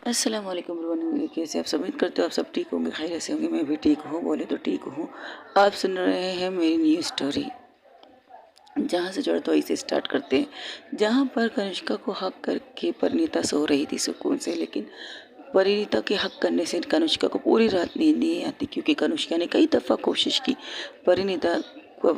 अस्सलाम वालेकुम एवरीवन, कैसे आप सब? उम्मीद करते हो आप सब ठीक होंगे, खैरियत से होंगे। मैं भी ठीक हूँ, बोले तो ठीक हूँ। आप सुन रहे हैं मेरी न्यू स्टोरी। जहाँ से जुड़े तो इसे स्टार्ट करते हैं। जहाँ पर कनिष्का को हक करके परिणीता सो रही थी सुकून से, लेकिन परिणीता के हक करने से कनिष्का को पूरी रात नींद नहीं आती, क्योंकि कनिष्का ने कई दफ़ा कोशिश की परिणीता को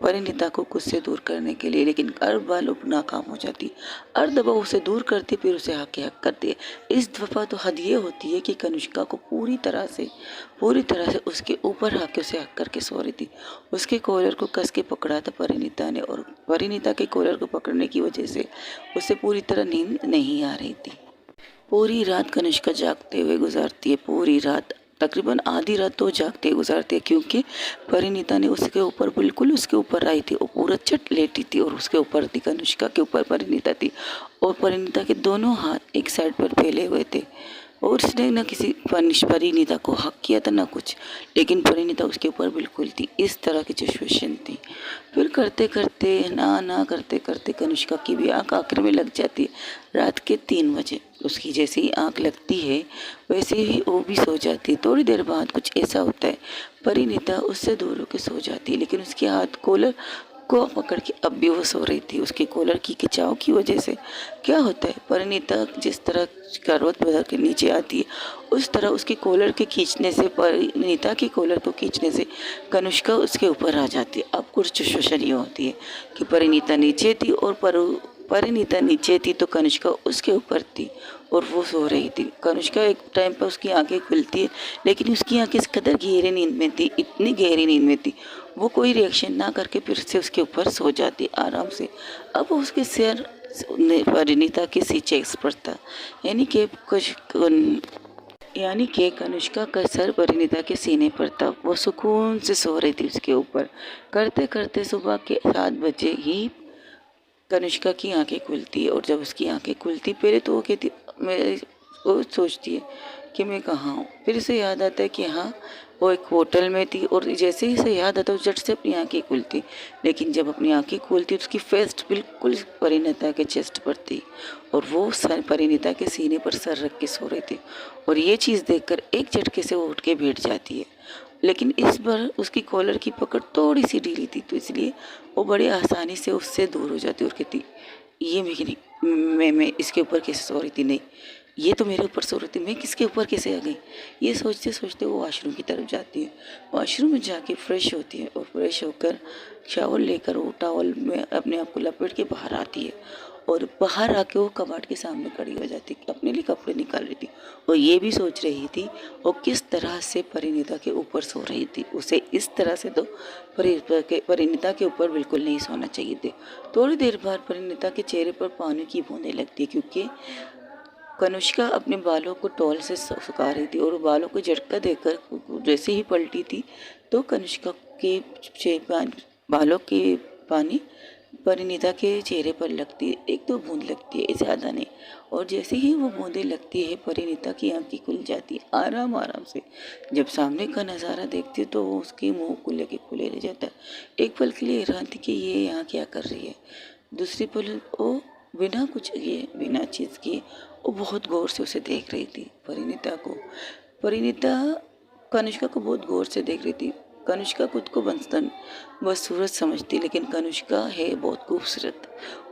परिणीता को खुद से दूर करने के लिए, लेकिन हर बार वो नाकाम हो जाती। हर दफ़ा उसे दूर करती, फिर उसे हक के हक करती। इस दफ़ा तो हद ये होती है कि कनिष्का को पूरी तरह से उसके ऊपर आके उसे हक करके सो रही थी। उसके कॉलर को कस के पकड़ा था परिणीता ने, और परिणीता के कॉलर को पकड़ने की वजह से उसे पूरी तरह नींद नहीं आ रही थी। पूरी रात कनिष्का जागते हुए गुजारती है, पूरी रात तकरीबन आधी रात तो जागते गुजारती है, क्योंकि परिणीता ने उसके ऊपर बिल्कुल उसके ऊपर आई थी और पूरा चट लेटी थी, और उसके ऊपर थी, कनिष्का के ऊपर परिणीता थी, और परिणीता के दोनों हाथ एक साइड पर फैले हुए थे, और उसने न किसी परिणीता को हक किया था ना कुछ, लेकिन परिणीता उसके ऊपर बिल्कुल थी। इस तरह की सिचुएशन थी। फिर करते करते ना करते करते कनिष्का की भी आँख आखिर में लग जाती है। रात के 3 बजे उसकी जैसे ही आँख लगती है, वैसे ही वो भी सो जाती है। थोड़ी देर बाद कुछ ऐसा होता है, परिणीता उससे दूर होकर सो जाती है, लेकिन उसके हाथ कॉलर को पकड़ के अब भी वो सो रही थी। उसके कॉलर की खिंचाव की वजह से क्या होता है, परिणीता जिस तरह करवट बदल के नीचे आती है, उस तरह उसके कॉलर के खींचने से, परिणीता की कॉलर को खींचने से कनिष्का उसके ऊपर आ जाती है। अब कुछ सिचुएशन ये होती है कि परिणीता नीचे थी और परिणीता नीचे थी, तो कनिष्का उसके ऊपर थी और वो सो रही थी। कनिष्का एक टाइम पर उसकी आंखें खुलती है, लेकिन उसकी आंखें इस कदर गहरी नींद में थी, इतनी गहरी नींद में थी, वो कोई रिएक्शन ना करके फिर से उसके ऊपर सो जाती आराम से। अब उसके सिर परिणीता के चेस्ट पर था, यानी कि कनिष्का का सर परिणीता के सीने पर था। वो सुकून से सो रही थी उसके ऊपर। करते करते सुबह के 7 बजे ही कनिष्का की आंखें खुलती है, और जब उसकी आंखें खुलती, पहले तो वो कहती, मैं वो सोचती है कि मैं कहाँ हूँ। फिर इसे याद आता है कि हाँ, वो एक होटल में थी, और जैसे ही इसे याद आता है झट से अपनी आंखें खुलती। लेकिन जब अपनी आंखें खुलती, उसकी फेस बिल्कुल परिणीता के चेस्ट पर थी, और वो सर परिणीता के सीने पर सर रख के सो रही थी। और ये चीज़ देखकर एक झटके से वो उठ के बैठ जाती है, लेकिन इस बार उसकी कॉलर की पकड़ थोड़ी सी ढीली थी, तो इसलिए वो बड़ी आसानी से उससे दूर हो जाती और कहती, ये मैं इसके ऊपर कैसे सो रही थी, नहीं, ये तो मेरे ऊपर सो रही थी, मैं किसके ऊपर कैसे आ गई। ये सोचते सोचते वो वॉशरूम की तरफ जाती है। वॉशरूम में जाके फ्रेश होती है, और फ्रेश होकर शावर लेकर वो टॉवल में अपने आप को लपेट के बाहर आती है, और बाहर आके वो कबाड़ के सामने खड़ी हो जाती, अपने लिए कपड़े निकाल रही थी। और ये भी सोच रही थी वो किस तरह से परिणीता के ऊपर सो रही थी। उसे इस तरह से तो परिणीता के ऊपर बिल्कुल नहीं सोना चाहिए थे। थोड़ी देर बाद परिणीता के चेहरे पर पानी की बूंदें लगती है, क्योंकि कनिष्का अपने बालों को टॉवल से सुखा रही थी, और बालों को झटका देकर जैसे ही पलटी थी, तो कनिष्का के बालों के पानी परिणीता के चेहरे पर लगती है। एक दो बूंद लगती है, ज़्यादा नहीं। और जैसे ही वो बूंदें लगती है, परिणीता की आंखें खुल जाती है आराम आराम से। जब सामने का नज़ारा देखती है, तो वो उसके मुंह खुले रह जाता है। एक पल के लिए हैरान थी कि ये यहाँ क्या कर रही है। दूसरी पल वो बिना कुछ किए, बिना चीज़ किए, वो बहुत गौर से उसे देख रही थी, परिणीता को। परिणीता कनिष्का को बहुत गौर से देख रही थी। कनिष्का खुद को बदसूरत समझती, लेकिन कनिष्का है बहुत खूबसूरत।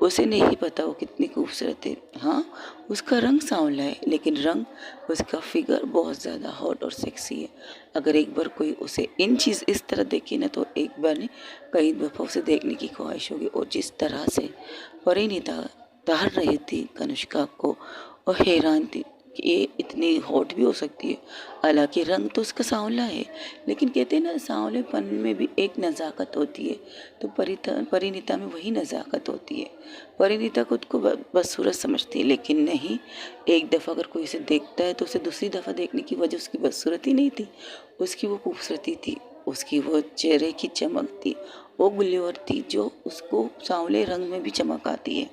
उसे नहीं पता वो कितनी खूबसूरत है। हाँ, उसका रंग सांवला है, लेकिन उसका फिगर बहुत ज़्यादा हॉट और सेक्सी है। अगर एक बार कोई उसे इस तरह देखे ना, तो एक बार नहीं, कई दफ़ा उसे देखने की ख्वाहिश होगी। और जिस तरह से परिणीता तार रही थी कनिष्का को, और हैरान थी कि ये इतनी हॉट भी हो सकती है। हालांकि रंग तो उसका सांवला है, लेकिन कहते हैं ना, सांवलेपन में भी एक नज़ाकत होती है। तो परिणीता में वही नज़ाकत होती है। परिणीता खुद को बदसूरत समझती है, लेकिन नहीं, एक दफ़ा अगर कोई इसे देखता है, तो उसे दूसरी दफ़ा देखने की वजह उसकी बदसूरती नहीं थी, उसकी वो खूबसूरती थी, उसकी वो चेहरे की चमक थी, वो ग्लेवर थी, जो उसको सांवले रंग में भी चमक आती है।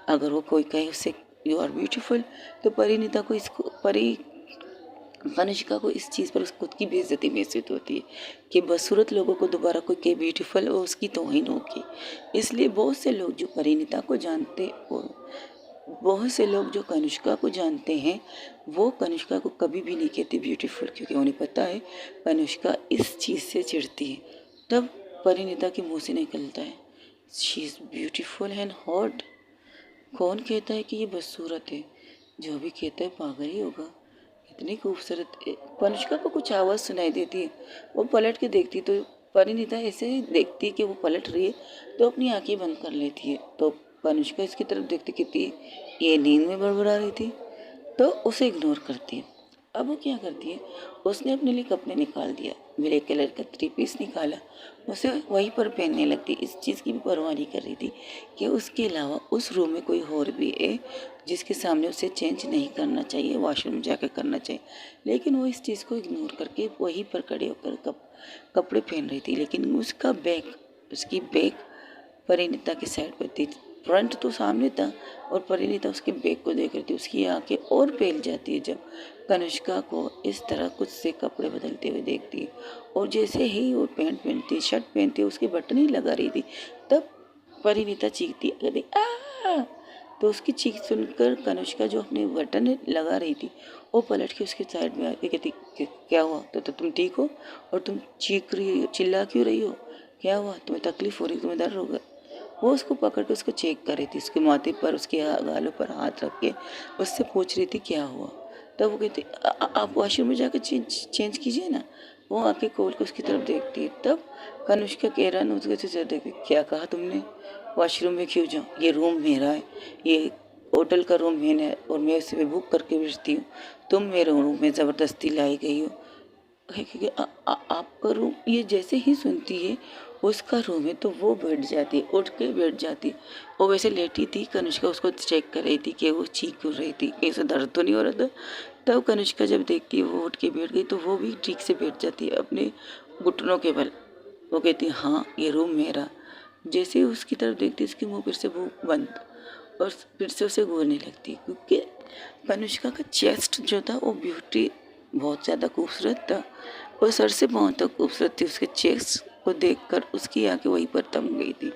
अगर वो कोई कहे उससे यू आर ब्यूटीफुल, तो परिणीता को इसको परी कनिष्का को इस चीज़ पर उस खुद की बेइज्जती महसूस होती है कि बदसूरत लोगों को दोबारा कोई कहे ब्यूटीफुल, और उसकी तौहीन होगी। इसलिए बहुत से लोग जो परिणीता को जानते और बहुत से लोग जो कनिष्का को जानते हैं वो कनिष्का को कभी भी नहीं कहते ब्यूटीफुल, क्योंकि उन्हें पता है कनिष्का इस चीज़ से चिढ़ती है। तब परिणीता के मुंह से निकलता है she is beautiful and hot. कौन कहता है कि ये बदसूरत है? जो भी कहता है पागल ही होगा। इतनी खूबसूरत कनिष्का को कुछ आवाज़ सुनाई देती है, वो पलट के देखती तो परिणीता ऐसे ही देखती है कि वो पलट रही है, तो अपनी आंखें बंद कर लेती है। तो कनिष्का इसकी तरफ देखती कहती है ये नींद में बड़बड़ा रही थी, तो उसे इग्नोर करती है। अब वो क्या करती है, उसने अपने लिए कपड़े निकाल दिया, ब्लैक कलर का 3 पीस निकाला, उसे वहीं पर पहनने लगती। इस चीज़ की भी परवाह नहीं कर रही थी कि उसके अलावा उस रूम में कोई और भी है जिसके सामने उसे चेंज नहीं करना चाहिए, वॉशरूम जाकर करना चाहिए। लेकिन वो इस चीज़ को इग्नोर करके वहीं पर खड़े होकर कपड़े पहन रही थी। लेकिन उसकी बैग परिणीता की साइड पर थी, फ्रंट तो सामने था और परिणीता उसके बैग को देख रही थी। उसकी आंखें और फैल जाती है जब कनिष्का को इस तरह कुछ से कपड़े बदलते हुए देखती है। और जैसे ही वो पैंट पहनती, शर्ट पहनती, उसकी बटन ही लगा रही थी, तब परिणीता चीखती कहती आ। तो उसकी चीख सुनकर कनिष्का जो अपने बटन लगा रही थी वो पलट के उसके साइड में आके कहती क्या हुआ? तो तुम ठीक हो और तुम चीख रही हो, चिल्ला क्यों रही हो? क्या हुआ? तुम्हें तकलीफ हो रही, तुम्हें दर्द होगा? वो उसको पकड़ के उसको चेक कर रही थी, उसके माथे पर, उसके गालों पर हाथ रख के उससे पूछ रही थी क्या हुआ। तब वो कहती आप वॉशरूम में जाकर चेंज कीजिए ना। वो आके खोल के उसकी तरफ देखती है। तब कनिष्का कैरन उसके से देखती क्या कहा तुमने? वॉशरूम में क्यों जाऊँ? ये रूम मेरा है, ये होटल का रूम मैंने है और मैं इसे बुक करके भेजती हूँ। तुम मेरे रूम में ज़बरदस्ती लाई गई हो। क्योंकि आपका रूम, ये जैसे ही सुनती है उसका रूम है तो वो बैठ जाती है, उठ के बैठ जाती है। वो वैसे लेटी थी, कनिष्का उसको चेक कर रही थी कि वो चीख क्यों रही थी, कैसे दर्द तो नहीं हो रहा था। तब कनिष्का जब देखती है वो उठ के बैठ गई तो वो भी ठीक से बैठ जाती है अपने घुटनों के बल। वो कहती है हाँ ये रूम मेरा। जैसे ही उसकी तरफ देखती उसके मुँह फिर से वो बंद और फिर से उसे घूरने लगती, क्योंकि कनिष्का का चेस्ट जो था वो ब्यूटी बहुत ज़्यादा खूबसूरत था। वो सर से पाँव तक खूबसूरत थी। उसके चेस्ट को देखकर उसकी आंखें वहीं पर थम गई थी।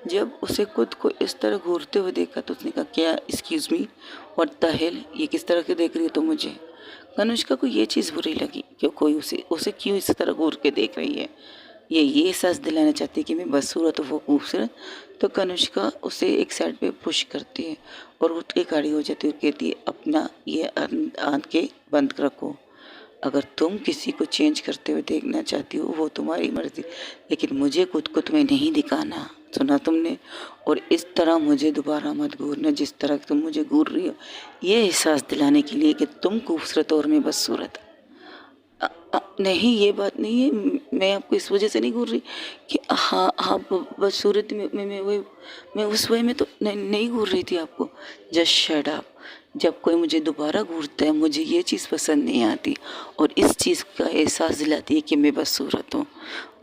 जब उसे खुद को इस तरह घूरते हुए देखा तो उसने कहा क्या excuse me what the hell, ये किस तरह के देख रही हो तुम मुझे? कनिष्का को ये चीज़ बुरी लगी कि कोई उसे क्यों इस तरह घूर के देख रही है। ये एहसास दिलाना चाहती है कि मैं बदसूरत हूँ वो खूबसूरत। तो कनिष्का उसे एक साइड पे पुश करती है और उठ के खड़ी हो जाती है और कहती है अपना ये आंखें बंद रखो। अगर तुम किसी को चेंज करते हुए देखना चाहती हो वो तुम्हारी मर्जी, लेकिन मुझे खुद को तुम्हें नहीं दिखाना, सुना तुमने? और इस तरह मुझे दोबारा मत घूरना जिस तरह तुम मुझे घूर रही हो, ये एहसास दिलाने के लिए कि तुम खूबसूरत और मैं बदसूरत। नहीं ये बात नहीं है, मैं आपको इस वजह से नहीं घूर रही कि हाँ हाँ बदसूरत में मैं उस वे में तो नहीं घूर रही थी आपको। Just shut up. जब कोई मुझे दोबारा घूरता है मुझे ये चीज़ पसंद नहीं आती और इस चीज़ का एहसास दिलाती है कि मैं बदसूरत हूँ।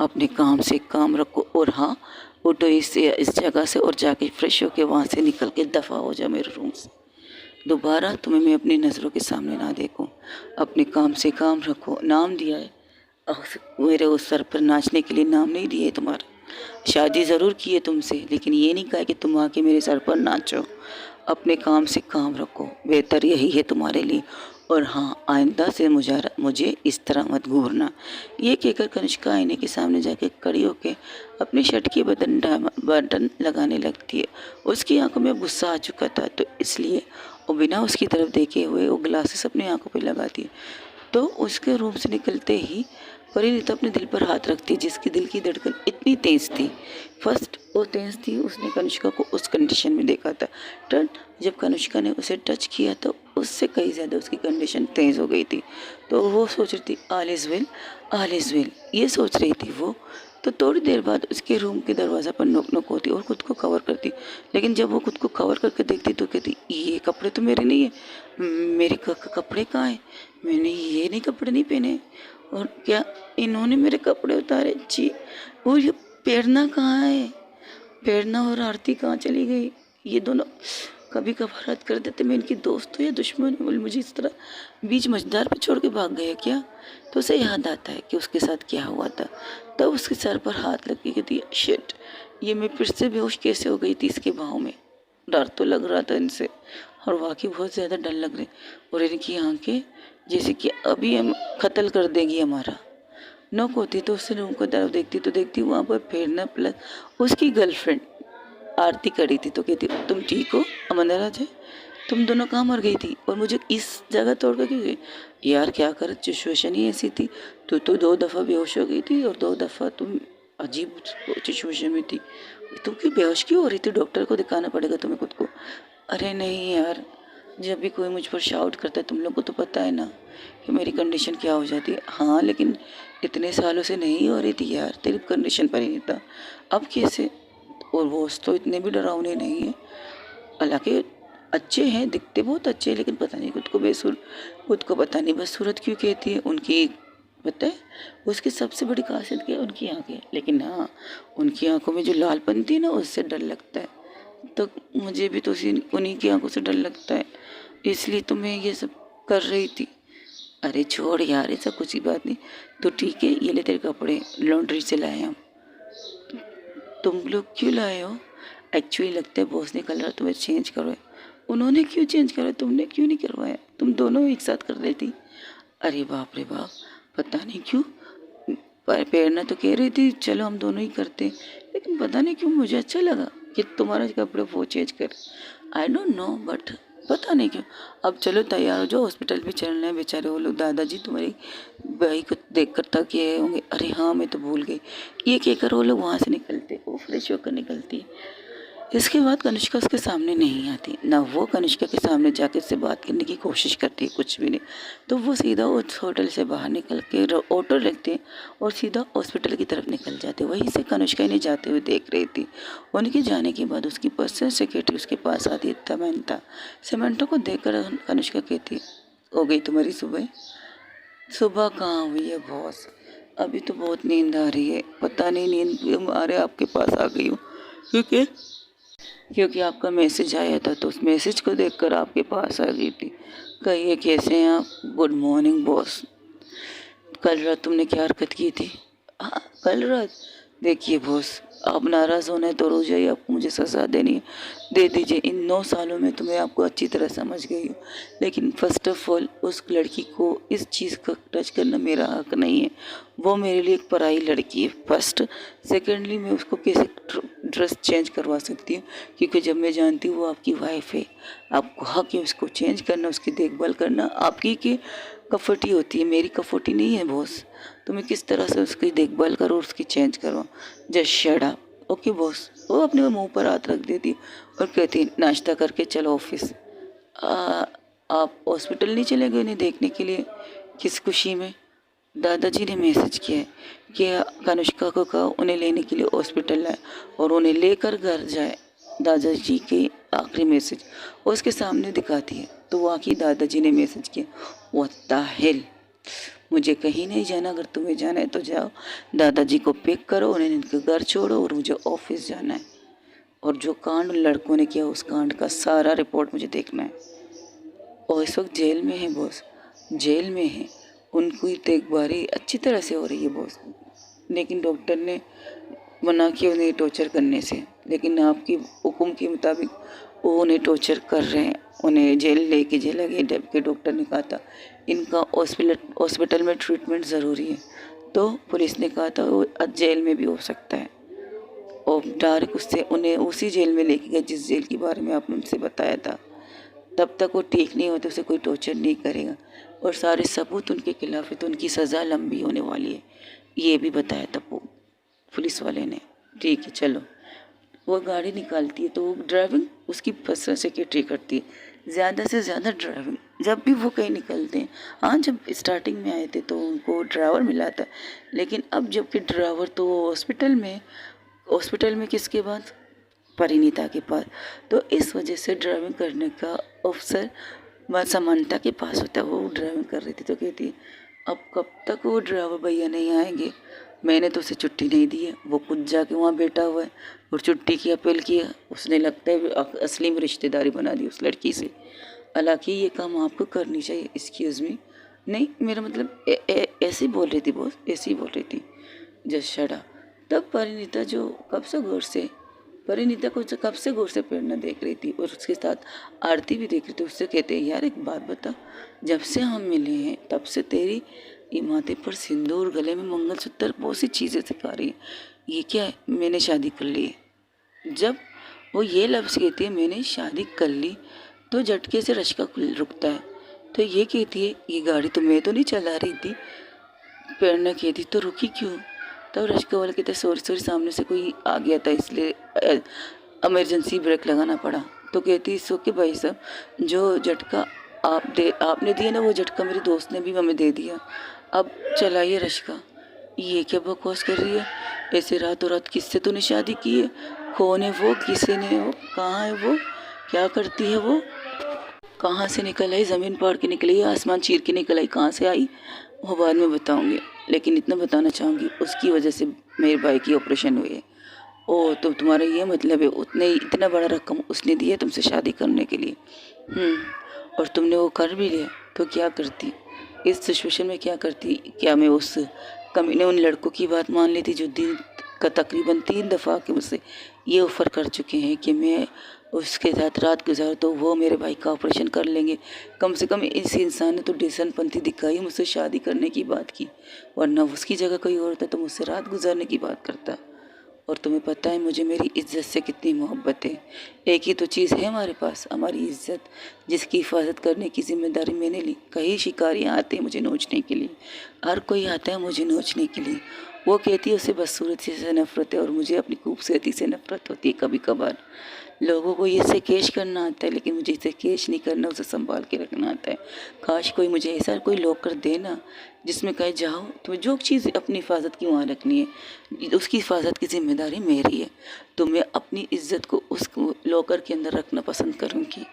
अपने काम से काम रखो और हाँ उठो इस जगह से और जाके फ्रेश होके वहाँ से निकल के दफ़ा हो जाओ मेरे रूम से। दोबारा तुम्हें मैं अपनी नज़रों के सामने ना देखूं। अपने काम से काम रखो। नाम दिया है मेरे उस सर पर नाचने के लिए, नाम नहीं दिए तुम्हारा। शादी ज़रूर की है तुमसे लेकिन ये नहीं कहा कि तुम आके मेरे सर पर नाचो। अपने काम से काम रखो, बेहतर यही है तुम्हारे लिए। और हाँ आइंदा से मुझे इस तरह मत घूरना। ये कहकर कनिष्का आईने के सामने जाके खड़ी होके अपनी शर्ट के बटन लगाने लगती है। उसकी आंखों में गुस्सा आ चुका था तो इसलिए वो बिना उसकी तरफ देखे हुए वो ग्लासेस अपनी आंखों पे लगाती है। तो उसके रूम से निकलते ही परिणीता अपने दिल पर हाथ रखती है जिसकी दिल की धड़कन इतनी तेज थी। फर्स्ट वो तेज थी, उसने कनिष्का को उस कंडीशन में देखा था। टर्न जब कनिष्का ने उसे टच किया तो उससे कहीं ज़्यादा उसकी कंडीशन तेज़ हो गई थी। तो वो सोच रही थी ऑल इज़ वेल ये सोच रही थी वो। तो थोड़ी देर बाद उसके रूम के दरवाज़ा पर नोक नोक होती और खुद को कवर करती। लेकिन जब वो खुद को कवर करके देखती तो कहती ये कपड़े तो मेरे नहीं है, मेरे कपड़े कहाँ हैं? मैंने ये नहीं कपड़े नहीं पहने और क्या इन्होंने मेरे कपड़े उतारे? जी। और ये प्रेरणा कहाँ है? प्रेरणा और आरती कहाँ चली गई? ये दोनों कभी कभार हद कर देते मैं इनकी दोस्त हूँ या दुश्मन हूँ, बोले मुझे इस तरह बीच मझधार पे छोड़ के भाग गया क्या? तो उसे याद आता है कि उसके साथ क्या हुआ था। तब उसके सर पर हाथ लग के कहती शिट, ये मैं फिर से बेहोश कैसे हो गई थी इसके भाव में। डर तो लग रहा था इनसे, और वाकई बहुत ज़्यादा डर लग रही और इनकी आंखें जैसे कि अभी हम कत्ल कर देगी हमारा। नॉक होती तो उससे रूम को तरफ देखती तो देखती वहाँ पर फेरना प्लस उसकी गर्लफ्रेंड आरती करी थी। तो कहती तुम ठीक हो अमन राज है, तुम दोनों कहाँ मर गई थी और मुझे इस जगह तोड़ कर क्यों गई? यार क्या कर, सिचुएशन ही ऐसी थी। तो 2 दफ़ा बेहोश हो गई थी और 2 दफ़ा तुम अजीब सिचुएशन में थी। तुम क्यों बेहोश क्यों हो रही थी? डॉक्टर को दिखाना पड़ेगा तुम्हें खुद को। अरे नहीं यार, जब भी कोई मुझ पर शाउट करता है तुम लोग को तो पता है ना कि मेरी कंडीशन क्या हो जाती है। हाँ लेकिन इतने सालों से नहीं हो रही थी यार, तेरी कंडीशन पर ही नहीं था, अब कैसे? और वो तो इतने भी डरावने नहीं है, हालांकि अच्छे हैं, दिखते बहुत अच्छे हैं, लेकिन पता नहीं खुद को पता नहीं बस सूरत क्यों कहती है उनकी। पता है उसकी सबसे बड़ी खासियत क्या है? उनकी आंखें। लेकिन हाँ, उनकी आंखों में जो लालपन थी ना उससे डर लगता है। तो मुझे भी तो उन्हीं की आंखों से डर लगता है, इसलिए तो मैं ये सब कर रही थी। अरे छोड़ यार, ऐसा कुछ ही बात नहीं। तो ठीक है, ये ले तेरे कपड़े, लॉन्ड्री से लाए हम। तुम लोग क्यों लाए हो? एक्चुअली लगता है बॉस ने कलर तुम्हें चेंज करवाया। उन्होंने क्यों चेंज करा, तुमने क्यों नहीं करवाया? तुम दोनों एक साथ कर देती। अरे बाप रे बाप, पता नहीं क्यों। पर प्रेरणा तो कह रही थी चलो हम दोनों ही करते, लेकिन पता नहीं क्यों मुझे अच्छा लगा कि तुम्हारा कपड़े वो चेंज कर। आई डोंट नो बट पता नहीं क्यों। अब चलो तैयार हो जाओ, हॉस्पिटल भी चलना है। बेचारे वो लोग दादाजी तुम्हारी भाई को देख कर थक गए होंगे। अरे हाँ मैं तो भूल गई, ये कहकर वो लोग वहाँ से निकलते, वो फ्रेश होकर निकलती। इसके बाद कनिष्का उसके सामने नहीं आती, ना वो कनिष्का के सामने जाकर उससे बात करने की कोशिश करती है, कुछ भी नहीं। तो वो सीधा उस होटल से बाहर निकल के ऑटो लेते हैं और सीधा हॉस्पिटल की तरफ निकल जाते। वहीं से कनिष्का इन्हें जाते हुए देख रही थी। उनके जाने के बाद उसकी पर्सनल सेक्रेटरी उसके पास आती है, समंता। समंता को देखकर कनिष्का कहती है हो गई तुम्हारी सुबह? सुबह कहाँ हुई है बॉस, अभी तो बहुत नींद आ रही है। पता नहीं नींद मारे आपके पास आ गई हूँ, क्योंकि आपका मैसेज आया था तो उस मैसेज को देखकर आपके पास आ गई थी। कहिए कैसे हैं आप? Good morning boss. कल रात तुमने क्या हरकत की थी? हाँ कल रात, देखिए बॉस, आप नाराज़ होना है तो रो जाइए, आपको मुझे सज़ा देनी है दे दीजिए। इन 9 सालों में तुम्हें आपको अच्छी तरह समझ गई हूँ, लेकिन फर्स्ट ऑफ ऑल उस लड़की को इस चीज़ का टच करना मेरा हक नहीं है। वो मेरे लिए एक पराई लड़की है फर्स्ट। सेकेंडली मैं उसको कैसे ड्रेस चेंज करवा सकती हूँ, क्योंकि जब मैं जानती हूँ वो आपकी वाइफ है। आपको हक है उसको चेंज करना, उसकी देखभाल करना। आपकी की कफोटी होती है, मेरी कफोटी नहीं है बॉस। तो मैं किस तरह से उसकी देखभाल करूँ, उसकी चेंज करवाऊँ? Just shut up. Okay boss. वो अपने मुंह पर हाथ रख देती और कहती नाश्ता करके चलो ऑफिस। आप हॉस्पिटल नहीं चले गए उन्हें देखने के लिए? किस खुशी में? दादाजी ने मैसेज किया है कि कनिष्का को कहो उन्हें लेने के लिए हॉस्पिटल आए और उन्हें लेकर घर जाए। दादाजी के आखिरी मैसेज उसके सामने दिखाती है तो वाकई दादाजी ने मैसेज किया, व्हाट द हेल। मुझे कहीं नहीं जाना, अगर तुम्हें जाना है तो जाओ, दादाजी को पिक करो, उन्हें इनके घर छोड़ो और मुझे ऑफिस जाना है। और जो कांड उन लड़कों ने किया उस कांड का सारा रिपोर्ट मुझे देखना है। और इस वक्त जेल में है बॉस, जेल में है। उनकी देखभाल अच्छी तरह से हो रही है बॉस, लेकिन डॉक्टर ने मना किया उन्हें टॉर्चर करने से। लेकिन आपकी हुक्म के मुताबिक वो उन्हें टॉर्चर कर रहे हैं, उन्हें जेल लेके चला गया। जबकि डॉक्टर ने कहा था इनका हॉस्पिटल में ट्रीटमेंट ज़रूरी है, तो पुलिस ने कहा था वो जेल में भी हो सकता है। और डायरेक्ट उससे उन्हें उसी जेल में लेके गए जिस जेल के बारे में आपने उनसे बताया था। तब तक वो ठीक नहीं होते उसे कोई टॉर्चर नहीं करेगा। और सारे सबूत उनके खिलाफ है तो उनकी सज़ा लंबी होने वाली है, ये भी बताया था वो पुलिस वाले ने। ठीक है चलो। वो गाड़ी निकालती है तो वो ड्राइविंग उसकी पर्सनल सेक्रेटरी करती है, ज़्यादा से ज़्यादा ड्राइविंग। जब भी वो कहीं निकलते हैं, हाँ जब स्टार्टिंग में आए थे तो उनको ड्राइवर मिला था, लेकिन अब जबकि ड्राइवर तो हॉस्पिटल में किसके पास? परिणीता के पास। तो इस वजह से ड्राइविंग करने का अवसर समानता के पास होता है। वो ड्राइविंग कर रही थी तो कहती अब कब तक वो ड्राइवर भैया नहीं आएंगे? मैंने तो उसे छुट्टी नहीं दी है, वो खुद जाके वहाँ बैठा हुआ है और छुट्टी की अपील किया। उसने लगता है असली में रिश्तेदारी बना दी उस लड़की से। हालांकि ये काम आपको करनी चाहिए। एक्सक्यूज़ मी, नहीं मेरा मतलब ऐसे ही बोल रही थी बॉस, ऐसे ही बोल रही थी। Just shut up. तब परिणीता जो कब से घर से परिणीता को कब से गौर से प्रेरणा देख रही थी और उसके साथ आरती भी देख रही थी। उससे कहते हैं, यार एक बात बता, जब से हम मिले हैं तब से तेरी ये माथे पर सिंदूर, गले में मंगलसूत्र, बहुत सी चीज़ें सिखा रही है, ये क्या है? मैंने शादी कर ली है। जब वो ये लफ्ज़ कहती है मैंने शादी कर ली, तो झटके से रश्का रुकता है। तो ये कहती है ये गाड़ी तो मैं तो नहीं चला रही थी। प्रेरणा कहती तो रुकी क्यों? तब रश्का वाला कहते सॉरी सॉरी, सामने से कोई आ गया था इसलिए इमरजेंसी ब्रेक लगाना पड़ा। तो कहती इस ओके भाई साहब, जो झटका आपने दिया ना, वो झटका मेरे दोस्त ने भी हमें दे दिया, अब चलाइए रश्का। ये क्या बकवास कर रही है? ऐसे रातों रात किससे तूने शादी की है? कौन है वो? किसे ने वो? कहाँ है वो? क्या करती है वो? कहाँ से निकल आई? ज़मीन फाड़ के निकली, आसमान चीर के निकल आई, कहाँ से आई वो बाद में बताऊंगी, लेकिन इतना बताना चाहूँगी उसकी वजह से मेरे भाई की ऑपरेशन हुई है। ओ तो तुम्हारा ये मतलब है उतने इतना बड़ा रकम उसने दिया तुमसे शादी करने के लिए? और तुमने वो कर भी लिया, तो क्या करती इस सिचुएशन में? क्या करती? क्या मैं उस कमीने उन लड़कों की बात मान लेती जो दिन का तकरीबन 3 दफ़ा के मुझसे ये ऑफ़र कर चुके हैं कि मैं उसके साथ रात गुजार तो वो मेरे भाई का ऑपरेशन कर लेंगे। कम से कम इस इंसान ने तो डेसनपंथी दिखाई, मुझसे शादी करने की बात की, वरना उसकी जगह कोई और था तो मुझसे रात गुजारने की बात करता। और तुम्हें पता है मुझे मेरी इज़्ज़त से कितनी मोहब्बत है। एक ही तो चीज़ है हमारे पास, हमारी इज़्ज़त, जिसकी हिफाजत करने की जिम्मेदारी मैंने ली। कई शिकारियाँ आते हैं मुझे नोचने के लिए, हर कोई आता है मुझे नोचने के लिए। वो कहती है उसे बदसूरती से नफ़रत है और मुझे अपनी खूबसूरती से नफ़रत होती है। कभी कभार लोगों को ये इसे केश करना आता है, लेकिन मुझे इसे केश नहीं करना, उसे संभाल के रखना आता है। काश कोई मुझे ऐसा कोई लॉकर देना जिसमें कहे जाओ तुम्हें जो चीज़ अपनी हिफाजत की वहाँ रखनी है, उसकी हिफाजत की जिम्मेदारी मेरी है। तो मैं अपनी इज़्ज़त को उस लॉकर के अंदर रखना पसंद करूँगी,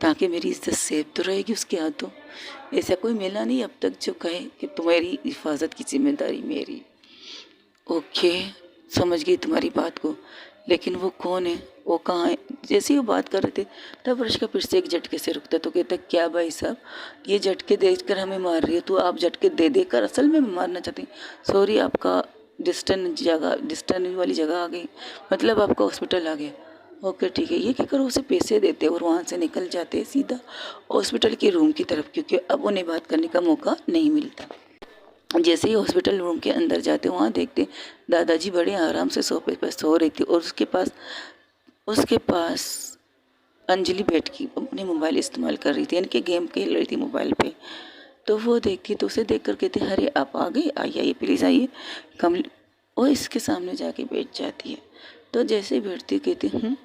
ताकि मेरी इज़्ज़त सेफ तो रहेगी उसके हाथों। ऐसा कोई मिला नहीं अब तक जो कहे कि तुम्हारी हिफाजत की जिम्मेदारी मेरी। ओके, समझ गई तुम्हारी बात को, लेकिन वो कौन है? वो कहाँ है? जैसे ही वो बात कर रहे थे तब रश्का फिर से एक झटके से रुकता तो कहता क्या भाई साहब, ये झटके देखकर हमें मार रही है? तो आप झटके दे देकर असल में मारना चाहते हैं? सॉरी, आपका डिस्टेंस वाली जगह आ गई, मतलब आपका हॉस्पिटल आ गया। ओके ठीक है, ये क्या करो, उसे पैसे देते और वहाँ से निकल जाते हैं सीधा हॉस्पिटल के रूम की तरफ, क्योंकि अब उन्हें बात करने का मौका नहीं मिलता। जैसे ही हॉस्पिटल रूम के अंदर जाते वहाँ देखते दादाजी बड़े आराम से सोफे पर सो रही थी और उसके पास अंजलि बैठ के अपने मोबाइल इस्तेमाल कर रही थी, यानी कि गेम खेल रही थी मोबाइल पे। तो वो देखती तो उसे देख कर कहती अरे आप आ गए, आइए आइए प्लीज़ आइए। कमल वो इसके सामने जाके बैठ जाती है। तो जैसे ही बैठती कहती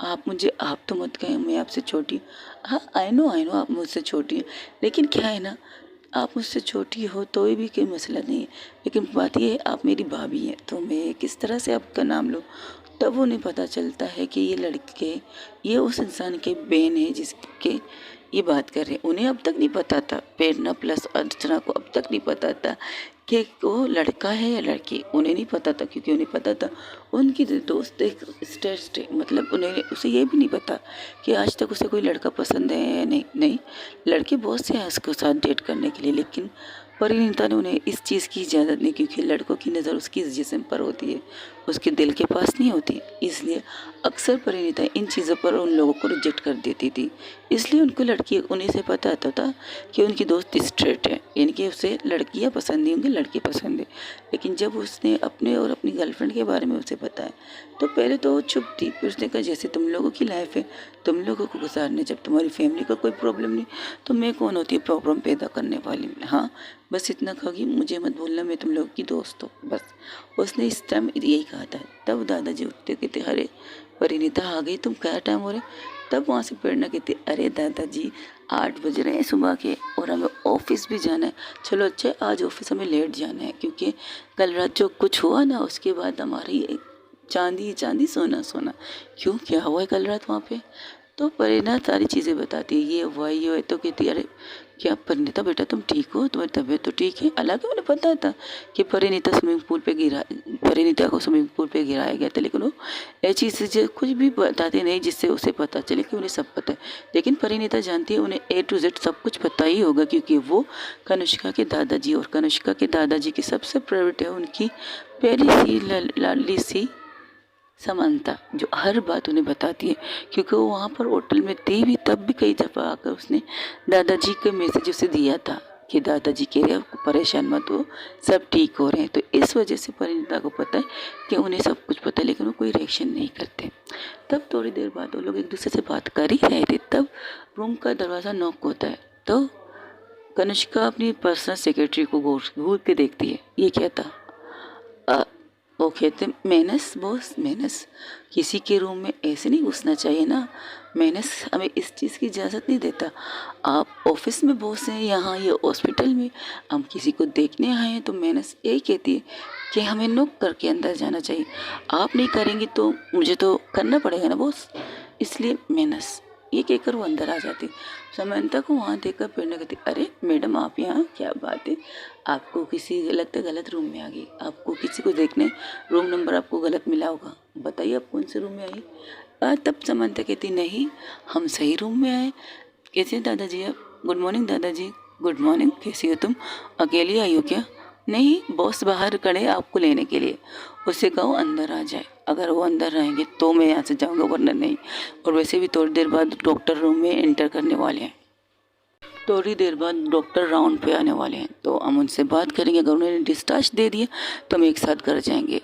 आप तो मत कहें, मैं आपसे छोटी हूँ। हाँ आई नो आप मुझसे छोटी हैं, लेकिन क्या है ना, आप मुझसे छोटी हो तो भी कोई मसला नहीं है, लेकिन बात ये है आप मेरी भाभी हैं, तो मैं किस तरह से आपका नाम लूँ? तब उन्हें पता चलता है कि ये उस इंसान के बहन है जिसके ये बात कर रहे हैं। उन्हें अब तक नहीं पता था, प्रेरणा प्लस अर्चना को अब तक नहीं पता था कि वो लड़का है या लड़की। उन्हें नहीं पता था, क्योंकि उन्हें पता था उनकी दोस्त एक स्टेस्ट है, मतलब उसे ये भी नहीं पता कि आज तक उसे कोई लड़का पसंद है या नहीं। लड़के बहुत से हैं उसके साथ डेट करने के लिए, लेकिन परिणीता ने उन्हें इस चीज़ की इजाज़त नहीं, क्योंकि लड़कों की नज़र उसकी जिस्म पर होती है, उसके दिल के पास नहीं होती। इसलिए अक्सर परिणीता इन चीज़ों पर उन लोगों को रिजेक्ट कर देती थी। इसलिए उन्हें से पता था कि उनकी दोस्त स्ट्रेट है, यानी कि उसे लड़कियां पसंद नहीं होंगी, लड़के पसंद है। लेकिन जब उसने अपने और अपनी गर्लफ्रेंड के बारे में उसे बताया तो पहले तो वो चुप थी, फिर उसने कहा जैसे तुम लोगों की लाइफ है, तुम लोगों को गुजारने, जब तुम्हारी फैमिली का कोई प्रॉब्लम नहीं तो मैं कौन होती है प्रॉब्लम पैदा करने वाली। हाँ बस इतना कहोगी, मुझे मत भूलना मैं तुम लोगों की दोस्त हूँ, बस। उसने इस टाइम यही कहा था। तब दादाजी उठते कहते अरे परिणीता आ गई, तुम क्या टाइम हो रहे? तब वहाँ से प्रेरणा कहती अरे दादाजी 8 बज रहे हैं सुबह के और हमें ऑफिस भी जाना है। चलो अच्छा आज ऑफिस हमें लेट जाना है, क्योंकि कल रात जो कुछ हुआ ना उसके बाद हमारी चांदी सोना सोना। क्यों, क्या हुआ है कल रात वहाँ पे? तो परिणीता सारी चीज़ें बताती है, ये हुआ ये हुआ। तो कहती अरे क्या परिणीता बेटा तुम ठीक हो, तुम्हारी तबीयत तो ठीक है? हालांकि उन्हें पता था कि परिणीता को स्विमिंग पूल पे गिराया गया था, लेकिन वो ऐसी चीज़ें कुछ भी बताते नहीं जिससे उसे पता चले कि उन्हें सब पता है। लेकिन परिणीता जानती है उन्हें A to Z सब कुछ पता ही होगा, क्योंकि वो कनिष्का के दादाजी और कनिष्का के दादाजी की सबसे फेवरेट है उनकी प्यारी सी लाडली सी समंता जो हर बात उन्हें बताती है, क्योंकि वो वहाँ पर होटल में थी भी, तब भी कई दफ़ा आकर उसने दादाजी का मैसेज उसे दिया था कि दादाजी कह रहे हैं परेशान मत हो, सब ठीक हो रहे हैं। तो इस वजह से परिणीता को पता है कि उन्हें सब कुछ पता है, लेकिन वो कोई रिएक्शन नहीं करते। तब थोड़ी देर बाद वो लोग एक दूसरे से बात कर ही रहे थे, तब रूम का दरवाज़ा नॉक होता है। तो कनिष्का अपनी पर्सनल सेक्रेटरी को घूर के देखती है। ये क्या था? वो कहते मैनस बॉस, मैनस किसी के रूम में ऐसे नहीं घुसना चाहिए ना, मैनस हमें इस चीज़ की इजाज़त नहीं देता। आप ऑफिस में बॉस हैं, यहाँ ये हॉस्पिटल में हम किसी को देखने आए हैं, तो मैनस यही कहती है कि हमें नॉक करके अंदर जाना चाहिए। आप नहीं करेंगी तो मुझे तो करना पड़ेगा ना बॉस, इसलिए मैनस। ये कहकर वो अंदर आ जाती। समंता को वहाँ देखकर प्रेरणा कहती, अरे मैडम आप यहाँ, क्या बात है, आपको किसी लगता गलत रूम में आ गई, आपको किसी को देखने रूम नंबर आपको गलत मिला होगा, बताइए आप कौन से रूम में आई। तब समंता कहती, नहीं हम सही रूम में आए। कैसे हैं दादाजी आप? गुड मॉर्निंग दादाजी। गुड मॉर्निंग, कैसी हो तुम? अकेली आई हो क्या? नहीं, बॉस बाहर खड़े आपको लेने के लिए, उससे कहो अंदर आ जाए। अगर वो अंदर रहेंगे तो मैं यहाँ से जाऊँगा, वरना नहीं। और वैसे भी थोड़ी देर बाद डॉक्टर रूम में एंटर करने वाले हैं, थोड़ी देर बाद डॉक्टर राउंड पे आने वाले हैं, तो हम उनसे बात करेंगे। अगर उन्होंने डिस्चार्ज दे दिया तो हम एक साथ घर जाएंगे।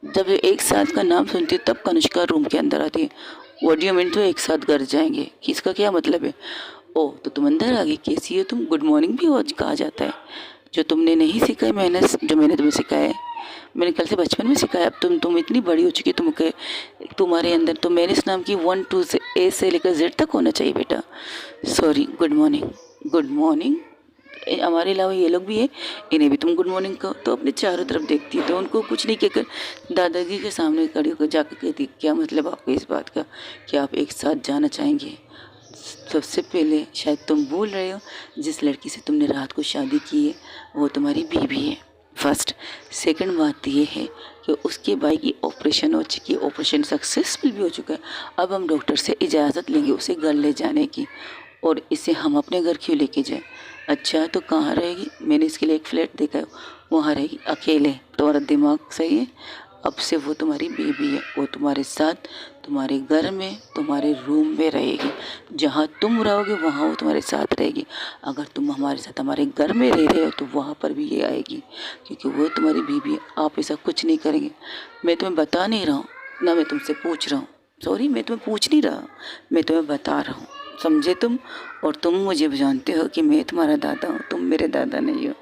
जब ये एक साथ का नाम सुनती है तब कनिष्का रूम के अंदर आती है। What do you mean? तो एक साथ घर जाएंगे कि इसका क्या मतलब है? ओह, तो तुम अंदर आ गई, कैसी हो तुम? गुड मॉर्निंग भी आज कहा जाता है, जो तुमने नहीं सीखा है मैंने, जो मैंने तुम्हें सिखाया है, मैंने कल से बचपन में सिखाया। अब तुम इतनी बड़ी हो चुकी, तुम्हारे अंदर तो मैंने इस नाम की 1 2 से ए से लेकर जेड तक होना चाहिए बेटा। Sorry, good morning. Good morning. हमारे अलावा ये लोग भी है, इन्हें भी तुम गुड मॉर्निंग कहो। तो अपने चारों तरफ देखती है, तो उनको कुछ नहीं कहकर दादाजी के सामने खड़ी होकर जाकर कहती, क्या मतलब आपको इस बात का कि आप एक साथ जाना चाहेंगे? सबसे पहले शायद तुम भूल रहे हो, जिस लड़की से तुमने रात को शादी की है वो तुम्हारी बीवी है, फर्स्ट। सेकंड बात ये है कि उसके भाई की ऑपरेशन हो चुकी है, ऑपरेशन सक्सेसफुल भी हो चुका है। अब हम डॉक्टर से इजाज़त लेंगे उसे घर ले जाने की, और इसे हम अपने घर क्यों लेके जाए? अच्छा, तो कहाँ रहेगी? मैंने इसके लिए एक फ्लैट देखा है, वहाँ रहेगी अकेले। तुम्हारा दिमाग सही है? अब से वो तुम्हारी बेबी है, वो तुम्हारे साथ तुम्हारे घर में तुम्हारे रूम में रहेगी। जहाँ तुम रहोगे वहाँ वो तुम्हारे साथ रहेगी। अगर तुम हमारे साथ हमारे घर में रह रहे हो तो वहाँ पर भी ये आएगी, क्योंकि वो तुम्हारी बीबी है। आप ऐसा कुछ नहीं करेंगे। मैं तुम्हें बता नहीं रहा हूँ, ना मैं तुमसे पूछ रहा हूँ। सॉरी, मैं तुम्हें पूछ नहीं रहा, मैं तुम्हें बता रहा हूँ, समझे तुम? और तुम मुझे जानते हो कि मैं तुम्हारा दादा हूँ, तुम मेरे दादा नहीं हो।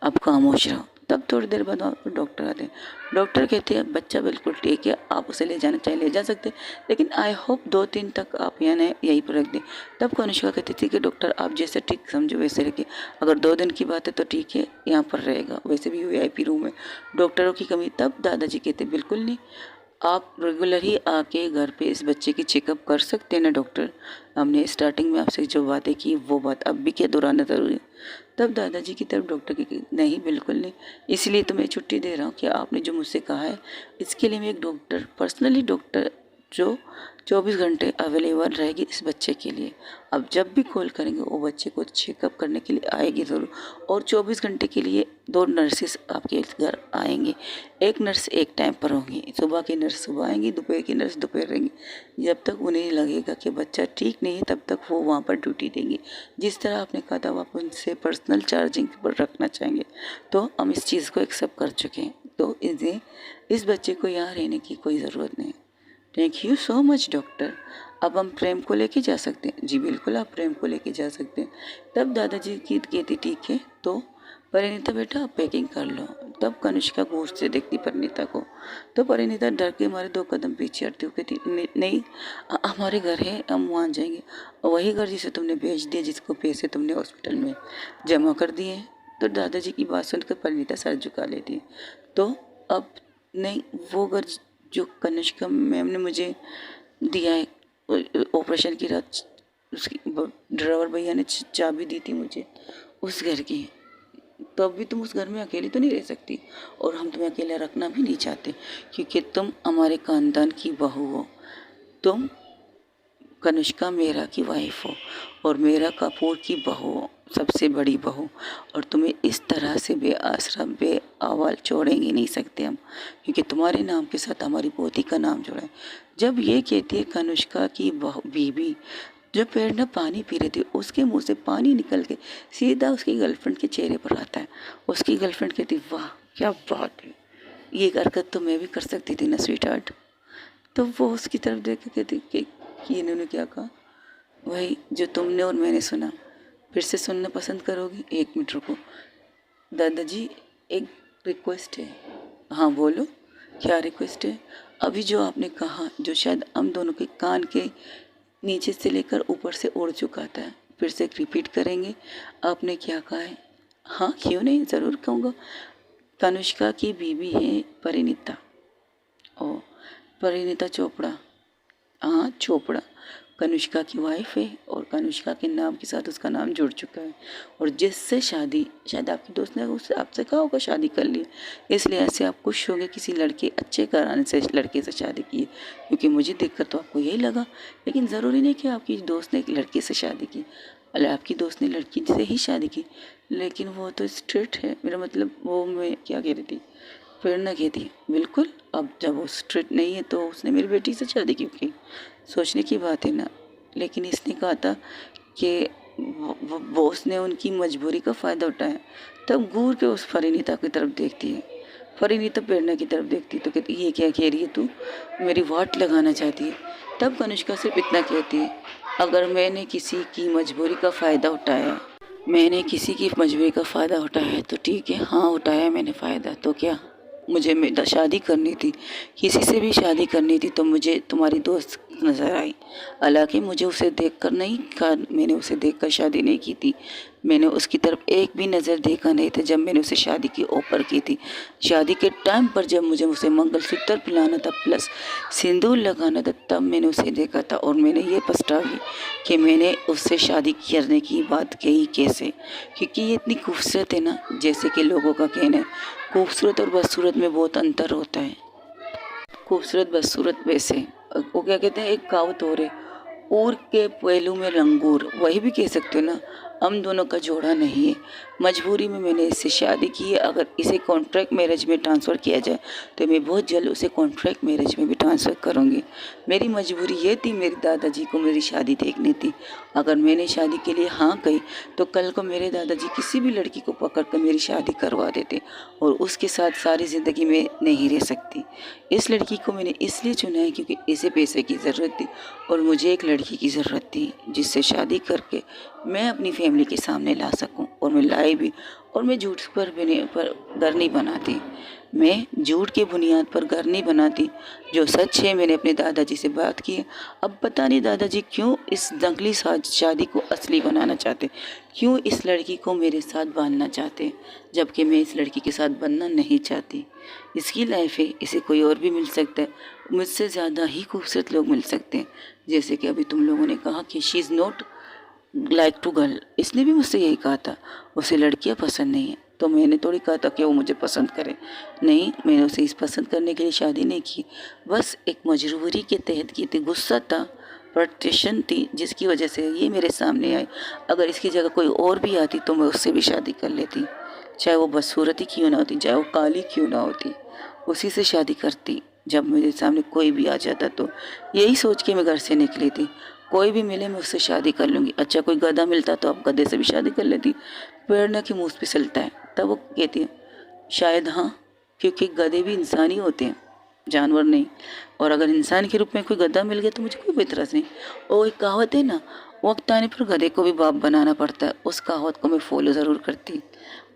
अब खामोश रहो। तब थोड़ी देर बाद वहाँ पर डॉक्टर आते हैं। डॉक्टर कहते हैं बच्चा बिल्कुल ठीक है, आप उसे ले जाना चाहे ले जा सकते हैं, लेकिन आई होप 2 दिन तक आप यहीं पर रख दें। तब कनिष्का कहती थी कि डॉक्टर आप जैसे ठीक समझो वैसे रखिए, अगर 2 दिन की बात है तो ठीक है, यहाँ पर रहेगा, वैसे भी VIP रूम है, डॉक्टरों की कमी। तब दादाजी कहते बिल्कुल नहीं, आप रेगुलर ही आके घर पे इस बच्चे की चेकअप कर सकते हैं ना डॉक्टर। हमने स्टार्टिंग में आपसे जो बातें की वो बात अब भी क्या दोहराना ज़रूरी है? तब दादाजी की तरफ डॉक्टर की, नहीं बिल्कुल नहीं, इसलिए तो मैं छुट्टी दे रहा हूँ कि आपने जो मुझसे कहा है इसके लिए मैं एक डॉक्टर, पर्सनली डॉक्टर जो 24 घंटे अवेलेबल रहेगी इस बच्चे के लिए। अब जब भी कॉल करेंगे वो बच्चे को चेकअप करने के लिए आएगी ज़रूर, और 24 घंटे के लिए 2 नर्सेस आपके घर आएंगी। एक नर्स एक टाइम पर होंगी, सुबह की नर्स सुबह आएंगी, दोपहर की नर्स दोपहर रहेंगी। जब तक उन्हें लगेगा कि बच्चा ठीक नहीं है तब तक वो वहाँ पर ड्यूटी देंगी। जिस तरह आपने कहा था आप उनसे पर्सनल चार्जिंग पर रखना चाहेंगे, तो हम इस चीज़ को एक्सेप्ट कर चुके हैं, तो इस बच्चे को यहाँ रहने की कोई ज़रूरत नहीं। Thank you so much doctor. अब हम प्रेम को लेके जा सकते हैं? जी बिल्कुल, आप प्रेम को लेके जा सकते हैं। तब दादाजी की कहती ठीक है, तो परिणीता बेटा आप पैकिंग कर लो। तब कनिष्का गौर से देखती परिणीता को, तो परिणीता डर के हमारे 2 कदम पीछे हटती हुई कहती, नहीं हमारे घर है, हम वहाँ जाएंगे। और वही घर जिसे तुमने भेज दिया, जिसको पैसे तुमने हॉस्पिटल में जमा कर दिए। तो दादाजी की बात सुनकर परिणीता सर झुका लेती है। तो अब नहीं, वो घर जो कनिष्का मैम ने मुझे दिया है ऑपरेशन की रात, उसकी ड्राइवर भैया ने चाबी दी थी मुझे उस घर की, तो अब भी तुम उस घर में अकेली तो नहीं रह सकती, और हम तुम्हें अकेला रखना भी नहीं चाहते, क्योंकि तुम हमारे खानदान की बहू हो। तुम कनिष्का मेरा की वाइफ हो और मेरा कपूर की बहू हो, सबसे बड़ी बहू, और तुम्हें इस तरह से बेआसरा बेआवाल छोड़ेंगे नहीं सकते हम, क्योंकि तुम्हारे नाम के साथ हमारी पोती का नाम जुड़ा है। जब ये कहती है कनुष्का की बीवी, जो पेड़ में पानी पी रही थी, उसके मुंह से पानी निकल के सीधा उसकी गर्लफ्रेंड के चेहरे पर आता है। उसकी गर्लफ्रेंड कहती, वाह क्या बात है, ये हरकत तो मैं भी कर सकती थी ना स्वीट हार्ट। तो वो उसकी तरफ देख के कहती कि इन्होंने क्या कहा, वही जो तुमने और मैंने सुना, फिर से सुनना पसंद करोगी? 1 मिनट रुको दादाजी, एक रिक्वेस्ट है। हाँ बोलो, क्या रिक्वेस्ट है? अभी जो आपने कहा, जो शायद हम दोनों के कान के नीचे से लेकर ऊपर से उड़ चुका था, फिर से रिपीट करेंगे? आपने क्या कहा है? हाँ क्यों नहीं, ज़रूर कहूँगा। कनुष्का की बीवी है परिणीता। ओ, परिणीता चोपड़ा। हाँ चोपड़ा कनुष्का की वाइफ है, और कनुष्का के नाम के साथ उसका नाम जुड़ चुका है। और जिससे शादी, शायद आपकी दोस्त ने उससे आपसे कहा होगा शादी कर ली, इसलिए ऐसे आप खुश होंगे किसी लड़के अच्छे घराने से लड़के से शादी की, क्योंकि मुझे देखकर तो आपको यही लगा। लेकिन ज़रूरी नहीं कि आपकी दोस्त ने एक लड़के से शादी की, अरे आपकी दोस्त ने लड़की से ही शादी की, लेकिन वो तो स्ट्रिक्ट है। मेरा मतलब वो, मैं क्या कह रही थी, प्रेरणा कहती बिल्कुल, अब जब वो स्ट्रिक्ट नहीं है तो उसने मेरी बेटी से शादी क्यों की, सोचने की बात है ना। लेकिन इसने कहा था कि बॉस ने उनकी मजबूरी का फ़ायदा उठाया। तब घूर के उस परिणीता की तरफ देखती है, परिणीता प्रेरणा की तरफ देखती तो कहती, ये क्या कह रही है तू, मेरी वाट लगाना चाहती है? तब कनिष्का सिर्फ इतना कहती है, अगर मैंने किसी की मजबूरी का फ़ायदा उठाया, मैंने किसी की मजबूरी का फ़ायदा उठाया है तो ठीक है, हाँ उठाया मैंने फ़ायदा, तो क्या, मुझे शादी करनी थी, किसी से भी शादी करनी थी, तो मुझे तुम्हारी दोस्त नज़र आई। हालांकि मुझे उसे देखकर नहीं कहा, मैंने उसे देखकर शादी नहीं की थी, मैंने उसकी तरफ एक भी नज़र देखा नहीं था जब मैंने उसे शादी की ऑफर की थी। शादी के टाइम पर जब मुझे उसे मंगलसूत्र पिलाना था प्लस सिंदूर लगाना था, तब मैंने उसे देखा था, और मैंने ये पछताई कि मैंने उससे शादी करने की बात कही कैसे, क्योंकि ये इतनी खूबसूरत है ना। जैसे कि लोगों का कहना है, खूबसूरत और बदसूरत में बहुत अंतर होता है। खूबसूरत बदसूरत वैसे, वो क्या कहते हैं, एक कहावत हो रही, ऊर के पहलू में रंगूर, वही भी कह सकते हो ना। हम दोनों का जोड़ा नहीं है, मजबूरी में मैंने इससे शादी की है। अगर इसे कॉन्ट्रैक्ट मैरिज में ट्रांसफ़र किया जाए तो मैं बहुत जल्द उसे कॉन्ट्रैक्ट मैरिज में भी ट्रांसफ़र करूँगी। मेरी मजबूरी ये थी, मेरे दादाजी को मेरी शादी देखनी थी। अगर मैंने शादी के लिए हाँ कही तो कल को मेरे दादाजी किसी भी लड़की को पकड़ कर मेरी शादी करवा देते, और उसके साथ सारी ज़िंदगी में नहीं रह सकती। इस लड़की को मैंने इसलिए चुना है क्योंकि इसे पैसे की ज़रूरत थी, और मुझे एक लड़की की ज़रूरत थी जिससे शादी करके मैं अपनी फैमिली के सामने ला सकूं, और मैं लाई भी। और मैं झूठ पर घर नहीं बनाती, मैं झूठ के बुनियाद पर घर नहीं बनाती। जो सच है, मैंने अपने दादाजी से बात की है। अब पता नहीं दादाजी क्यों इस नकली शादी को असली बनाना चाहते, क्यों इस लड़की को मेरे साथ बांधना चाहते, जबकि मैं इस लड़की के साथ बनना नहीं चाहती। इसकी लाइफ है, इसे कोई और भी मिल सकता है, मुझसे ज़्यादा ही खूबसूरत लोग मिल सकते हैं। जैसे कि अभी तुम लोगों ने कहा कि she is not like to girl, इसने भी मुझसे यही कहा था, उसे लड़कियां पसंद नहीं है। तो मैंने थोड़ी कहा था कि वो मुझे पसंद करे, नहीं, मैंने उसे इस पसंद करने के लिए शादी नहीं की, बस एक मजबूरी के तहत की थी। गुस्सा था, फ्रस्ट्रेशन थी, जिसकी वजह से ये मेरे सामने आई। अगर इसकी जगह कोई और भी आती तो मैं उससे भी शादी कर लेती, चाहे वो बदसूरत ही क्यों ना होती, चाहे वो काली क्यों ना होती, उसी से शादी करती। जब मेरे सामने कोई भी आ जाता तो यही सोच के मैं घर से निकली थी, कोई भी मिले मैं उससे शादी कर लूँगी। अच्छा कोई गधा मिलता तो अब गधे से भी शादी कर लेती। प्रेरणा की मुँह फिसलता है, तब वो कहती है, शायद हाँ, क्योंकि गधे भी इंसान ही होते हैं, जानवर नहीं। और अगर इंसान के रूप में कोई गधा मिल गया तो मुझे कोई एतराज़ नहीं। और एक कहावत है ना, वक्त आने पर गधे को भी बाप बनाना पड़ता है, उस कहावत को मैं फॉलो ज़रूर करती।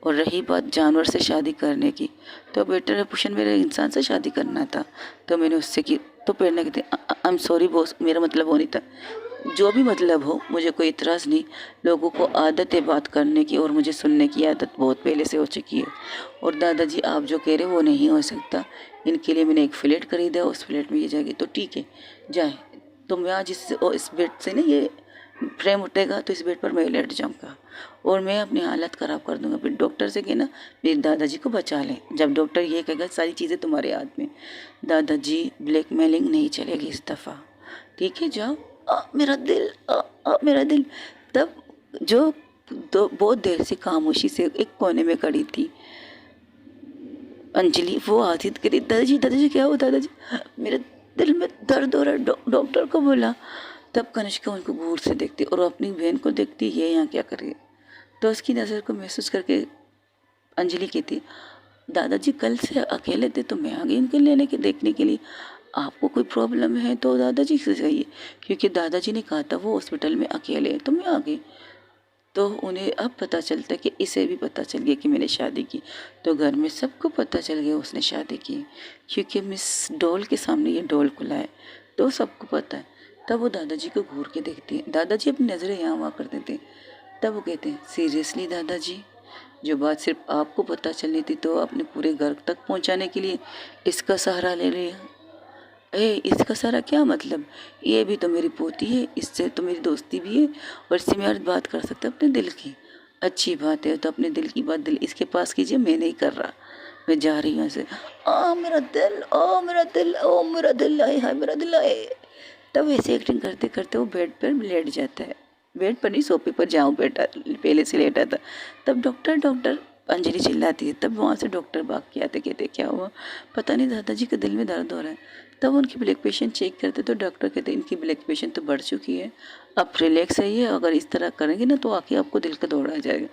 और रही बात जानवर से शादी करने की, तो बेटर ऑप्शन मेरे इंसान से शादी करना था, तो मैंने उससे की। तो प्रेरणा कहती, आई एम सॉरी बॉस, मेरा मतलब वो नहीं था। जो भी मतलब हो, मुझे कोई इतराज़ नहीं। लोगों को आदत है बात करने की, और मुझे सुनने की आदत बहुत पहले से हो चुकी है। और दादाजी आप जो कह रहे हो वो नहीं हो सकता, इनके लिए मैंने एक फ्लैट खरीदा, उस फ्लैट में ये जाएगी तो ठीक है जाए। तो मैं आज इस बेड से ना ये फ्रेम उठेगा तो इस बेड पर मैं लेट जाऊँगा, और मैं अपनी हालत ख़राब कर दूँगा। फिर डॉक्टर से कहना मेरे दादाजी को बचा लें। जब डॉक्टर ये कहेगा सारी चीज़ें तुम्हारे हाथ में, दादाजी ब्लैकमेलिंग नहीं चलेगी इस दफ़ा, ठीक है जाओ। मेरा दिल, मेरा दिल। तब जो बहुत देर से खामोशी से एक कोने में खड़ी थी अंजलि। वो आती तो कहती, दादाजी क्या हुआ दादाजी, मेरे दिल में दर्द हो रहा है, डॉक्टर को बोला। तब कनिष्का उनको घूर से देखती और अपनी बहन को देखती, ये यहाँ क्या कर रही है। तो उसकी नज़र को महसूस करके अंजलि कहती, दादाजी कल से अकेले थे तो मैं आ गई इनको लेने के देखने के लिए, आपको कोई प्रॉब्लम है तो दादाजी से जाइए, क्योंकि दादाजी ने कहा था वो हॉस्पिटल में अकेले हैं, तो मैं आ गई। तो उन्हें अब पता चलता है कि इसे भी पता चल गया कि मैंने शादी की। तो घर में सबको पता चल गया उसने शादी की, क्योंकि मिस डॉल के सामने ये डॉल खुला है, तो सबको पता है। तब वो दादाजी को घूर के देखते हैं, दादाजी अपनी नज़रें यहाँ वहाँ कर देते हैं। तब वो कहते हैं, सीरियसली दादाजी, जो बात सिर्फ आपको पता चलनी थी तो अपने पूरे घर तक पहुँचाने के लिए इसका सहारा ले लिया। इसका सारा क्या मतलब, ये भी तो मेरी पोती है, इससे तो मेरी दोस्ती भी है और इससे मैं बात कर सकता अपने दिल की। अच्छी बात है, तो अपने दिल की बात दिल इसके पास कीजिए, मैं नहीं कर रहा, मैं जा रही हूँ ऐसे। मेरा दिल, ओ मेरा दिल, ओ मेरा दिल, आए हाय मेरा दिल आए। तब ऐसे एक्टिंग करते करते वो बेड पर लेट जाता है, बेड पर नहीं सोफे पर जाऊँ बेटा, पहले से लेटा था। तब डॉक्टर डॉक्टर अंजलि चिल्लाती है। तब वहाँ से डॉक्टर भाग के आते, कहते क्या हुआ, पता नहीं दादाजी के दिल में दर्द हो रहा है। तब उनकी ब्लड प्रेशर चेक करते तो डॉक्टर कहते इनकी ब्लड प्रेशर तो बढ़ चुकी है, अब रिलैक्स रहिए, अगर इस तरह करेंगे ना तो आके आपको दिल का दौरा आ जाएगा।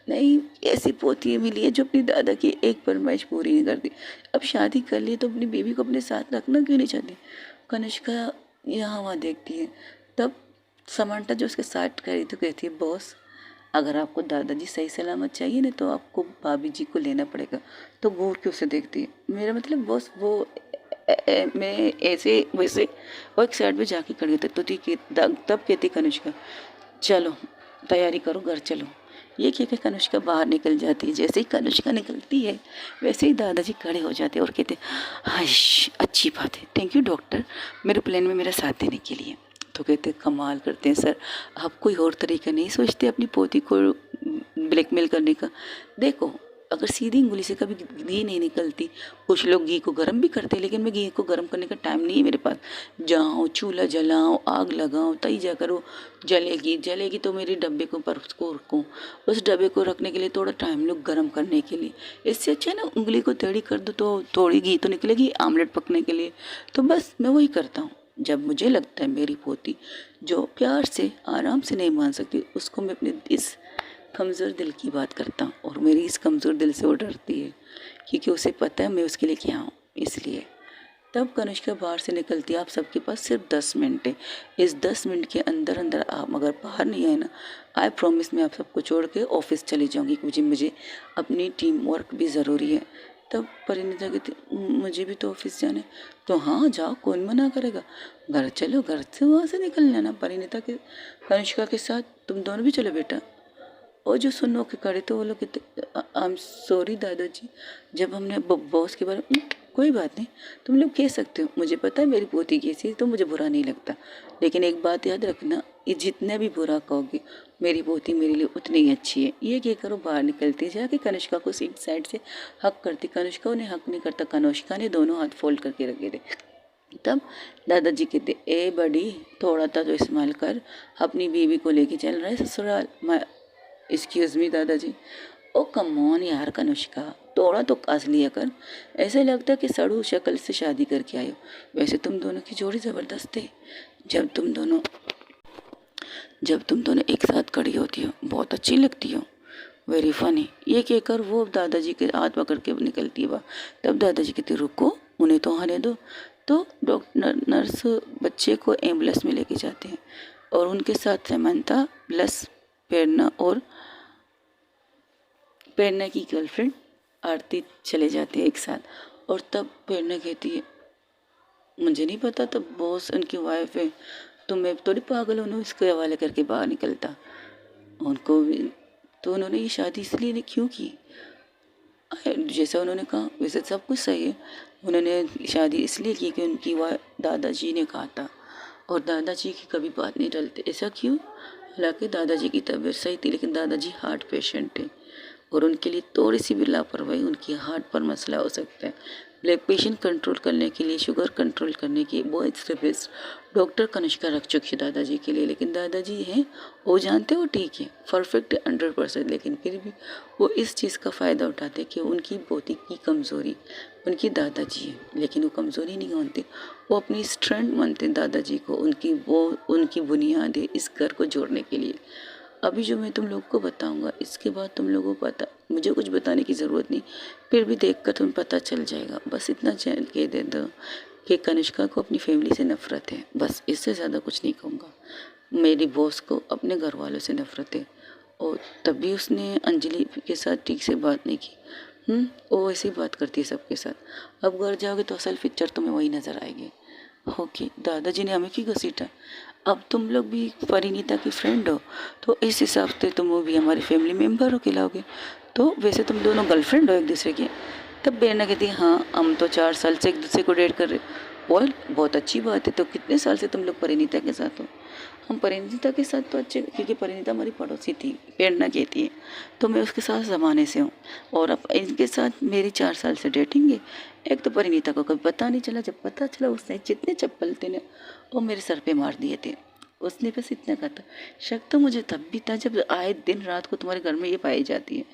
नहीं, ऐसी पोती मिली है जो अपनी दादा की एक फरमाइश पूरी नहीं करती, अब शादी कर ली तो अपनी बेबी को अपने साथ रखना क्यों नहीं चाहती। कनिष्का यहाँ वहाँ देखती है। तब समांता जो उसके साथ खड़ी तो कहती है, बॉस अगर आपको दादाजी सही सलामत चाहिए ना तो आपको भाभी जी को लेना पड़ेगा। तो घूर के उसे देखती है, मेरा मतलब बॉस वो मैं ऐसे वैसे, वो एक साइड पे जाके खड़ी होती तो तब कहती कनिष्का, चलो तैयारी करो घर चलो। ये कह के कनिष्का बाहर निकल जाती है। जैसे ही कनिष्का निकलती है वैसे ही दादाजी खड़े हो जाते हैं और कहते, हाश अच्छी बात है, थैंक यू डॉक्टर मेरे प्लान में मेरा साथ देने के लिए। तो कहते कमाल करते हैं सर, आप कोई और तरीका नहीं सोचते अपनी पोती को ब्लैकमेल करने का। देखो अगर सीधी उंगली से कभी घी नहीं निकलती, कुछ लोग घी को गर्म भी करते हैं, लेकिन मैं घी को गर्म करने का टाइम नहीं है मेरे पास। जाओ चूल्हा जलाओ, आग लगाओ, तैजा करो, जलेगी तो मेरे डब्बे को पर उसको रखो, उस डब्बे को रखने के लिए थोड़ा टाइम लो गर्म करने के लिए। इससे अच्छा है ना उंगली को टेढ़ी कर दो तो थोड़ी घी तो निकलेगी आमलेट पकने के लिए। तो बस मैं वही करता हूँ। जब मुझे लगता है मेरी पोती जो प्यार से आराम से नहीं मान सकती, उसको मैं अपने इस कमज़ोर दिल की बात करता हूँ और मेरी इस कमज़ोर दिल से वो डरती है, क्योंकि उसे पता है मैं उसके लिए क्या हूँ, इसलिए। तब कनिष्का बाहर से निकलती है, आप सबके पास सिर्फ 10 मिनट है, इस 10 मिनट के अंदर अंदर आप अगर बाहर नहीं आए ना, आई प्रॉमिस मैं आप सबको छोड़ के ऑफिस चली जाऊँगी, क्योंकि मुझे अपनी टीम वर्क भी ज़रूरी है। तब परिणीता कहती, मुझे भी तो ऑफिस जाना है। तो हाँ जाओ, कौन मना करेगा, घर चलो, घर से वहाँ से निकल जाना परिणीता के कनिष्का के साथ, तुम दोनों भी चलो बेटा। और जो सुनो के खड़े तो वो लोग कहते, आई एम सॉरी दादाजी, जब हमने बॉस के बारे में, कोई बात नहीं, तुम लोग कह सकते हो, मुझे पता है मेरी पोती कैसी है तो मुझे बुरा नहीं लगता, लेकिन एक बात याद रखना, ये जितने भी बुरा कहोगे मेरी पोती मेरे लिए उतनी ही अच्छी है। ये क्या करो, बाहर निकलती जाके कनिष्का को सीट साइड से हक करती, कनिष्का उन्हें हक नहीं करता, कनिष्का ने दोनों हाथ फोल्ड करके रखे थे। तब दादाजी कहते, ए बड़ी थोड़ा सा तो इस्तेमाल कर, अपनी बीवी को लेके चल रहा है ससुराल। एक्सक्यूज़ मी दादाजी। ओ कम ऑन यार कनिष्का, थोड़ा तो कास लिया कर, ऐसे लगता है कि सड़ू शक्ल से शादी करके आयो। वैसे तुम दोनों की जोड़ी ज़बरदस्त है, जब तुम दोनों एक साथ खड़ी होती हो बहुत अच्छी लगती हो, वेरी फनी। ये कहकर वो दादाजी के हाथ पकड़ के निकलती है। तब दादाजी कहते, रुको उन्हें तो आने दो। तो डॉक्टर नर्स बच्चे को एम्बुलेंस में लेके जाते हैं और उनके साथ समंता प्लस प्रेरणा की गर्लफ्रेंड आरती चले जाते हैं एक साथ। और तब प्रेरणा कहती है, मुझे नहीं पता तब बॉस उनकी वाइफ है, तो मैं थोड़ी पागल हूँ इसके हवाले करके बाहर निकलता। उनको भी तो उन्होंने ये शादी इसलिए नहीं क्यों की, जैसा उन्होंने कहा वैसे सब कुछ सही है, उन्होंने शादी इसलिए की कि उनकी दादाजी ने कहा था और दादाजी की कभी बात नहीं टलते। ऐसा क्यों, हालांकि दादाजी की तबीयत सही थी लेकिन दादाजी हार्ट पेशेंट थे, और उनके लिए थोड़ी सी भी लापरवाही उनकी हार्ट पर मसला हो सकता है। ब्लड प्रेशर कंट्रोल करने के लिए, शुगर कंट्रोल करने की वो it's the best doctor Kanishka रख चुकी है दादाजी के लिए। लेकिन दादाजी हैं, वो जानते हो ठीक है परफेक्ट 100%, लेकिन फिर भी वो इस चीज़ का फ़ायदा उठाते कि उनकी भौतिक की कमज़ोरी उनकी दादाजी है, लेकिन वो कमज़ोरी नहीं मानते, वो अपनी स्ट्रेंथ मानते हैं दादाजी को। उनकी बुनियाद है इस घर को जोड़ने के लिए। अभी जो मैं तुम लोग को बताऊंगा इसके बाद तुम लोगों को पता, मुझे कुछ बताने की ज़रूरत नहीं, फिर भी देखकर तुम्हें पता चल जाएगा। बस इतना कह दे दो कि कनिष्का को अपनी फैमिली से नफ़रत है, बस इससे ज़्यादा कुछ नहीं कहूँगा। मेरी बॉस को अपने घर वालों से नफ़रत है, और तभी उसने अंजलि के साथ ठीक से बात नहीं की। वो ऐसे ही बात करती है सबके साथ। अब घर जाओगे तो असल पिक्चर तुम्हें वही नज़र आएगी। ओके, दादाजी ने हमें क्यों घसीटा? अब तुम लोग भी परिणीता की फ्रेंड हो, तो इस हिसाब से तुम भी हमारे फैमिली मेम्बर हो कहलाओगे। तो वैसे तुम दोनों गर्लफ्रेंड हो एक दूसरे के। तब बहना कहती हाँ, हम तो 4 साल से एक दूसरे को डेट कर रहे। बोल, बहुत अच्छी बात है। तो कितने साल से तुम लोग परिणीता के साथ हो? हम परिणीता के साथ तो अच्छे, क्योंकि परिणीता हमारी पड़ोसी थी, प्रेरणा कहती है, तो मैं उसके साथ ज़माने से हूँ। और अब इनके साथ मेरी 4 साल से डेटिंग है। एक तो परिणीता को कभी पता नहीं चला, जब पता चला उसने जितने चप्पल थे ना वो मेरे सर पे मार दिए थे। उसने बस इतना कहा था। शक तो मुझे तब भी था जब आए दिन रात को तुम्हारे घर में ये पाई जाती है,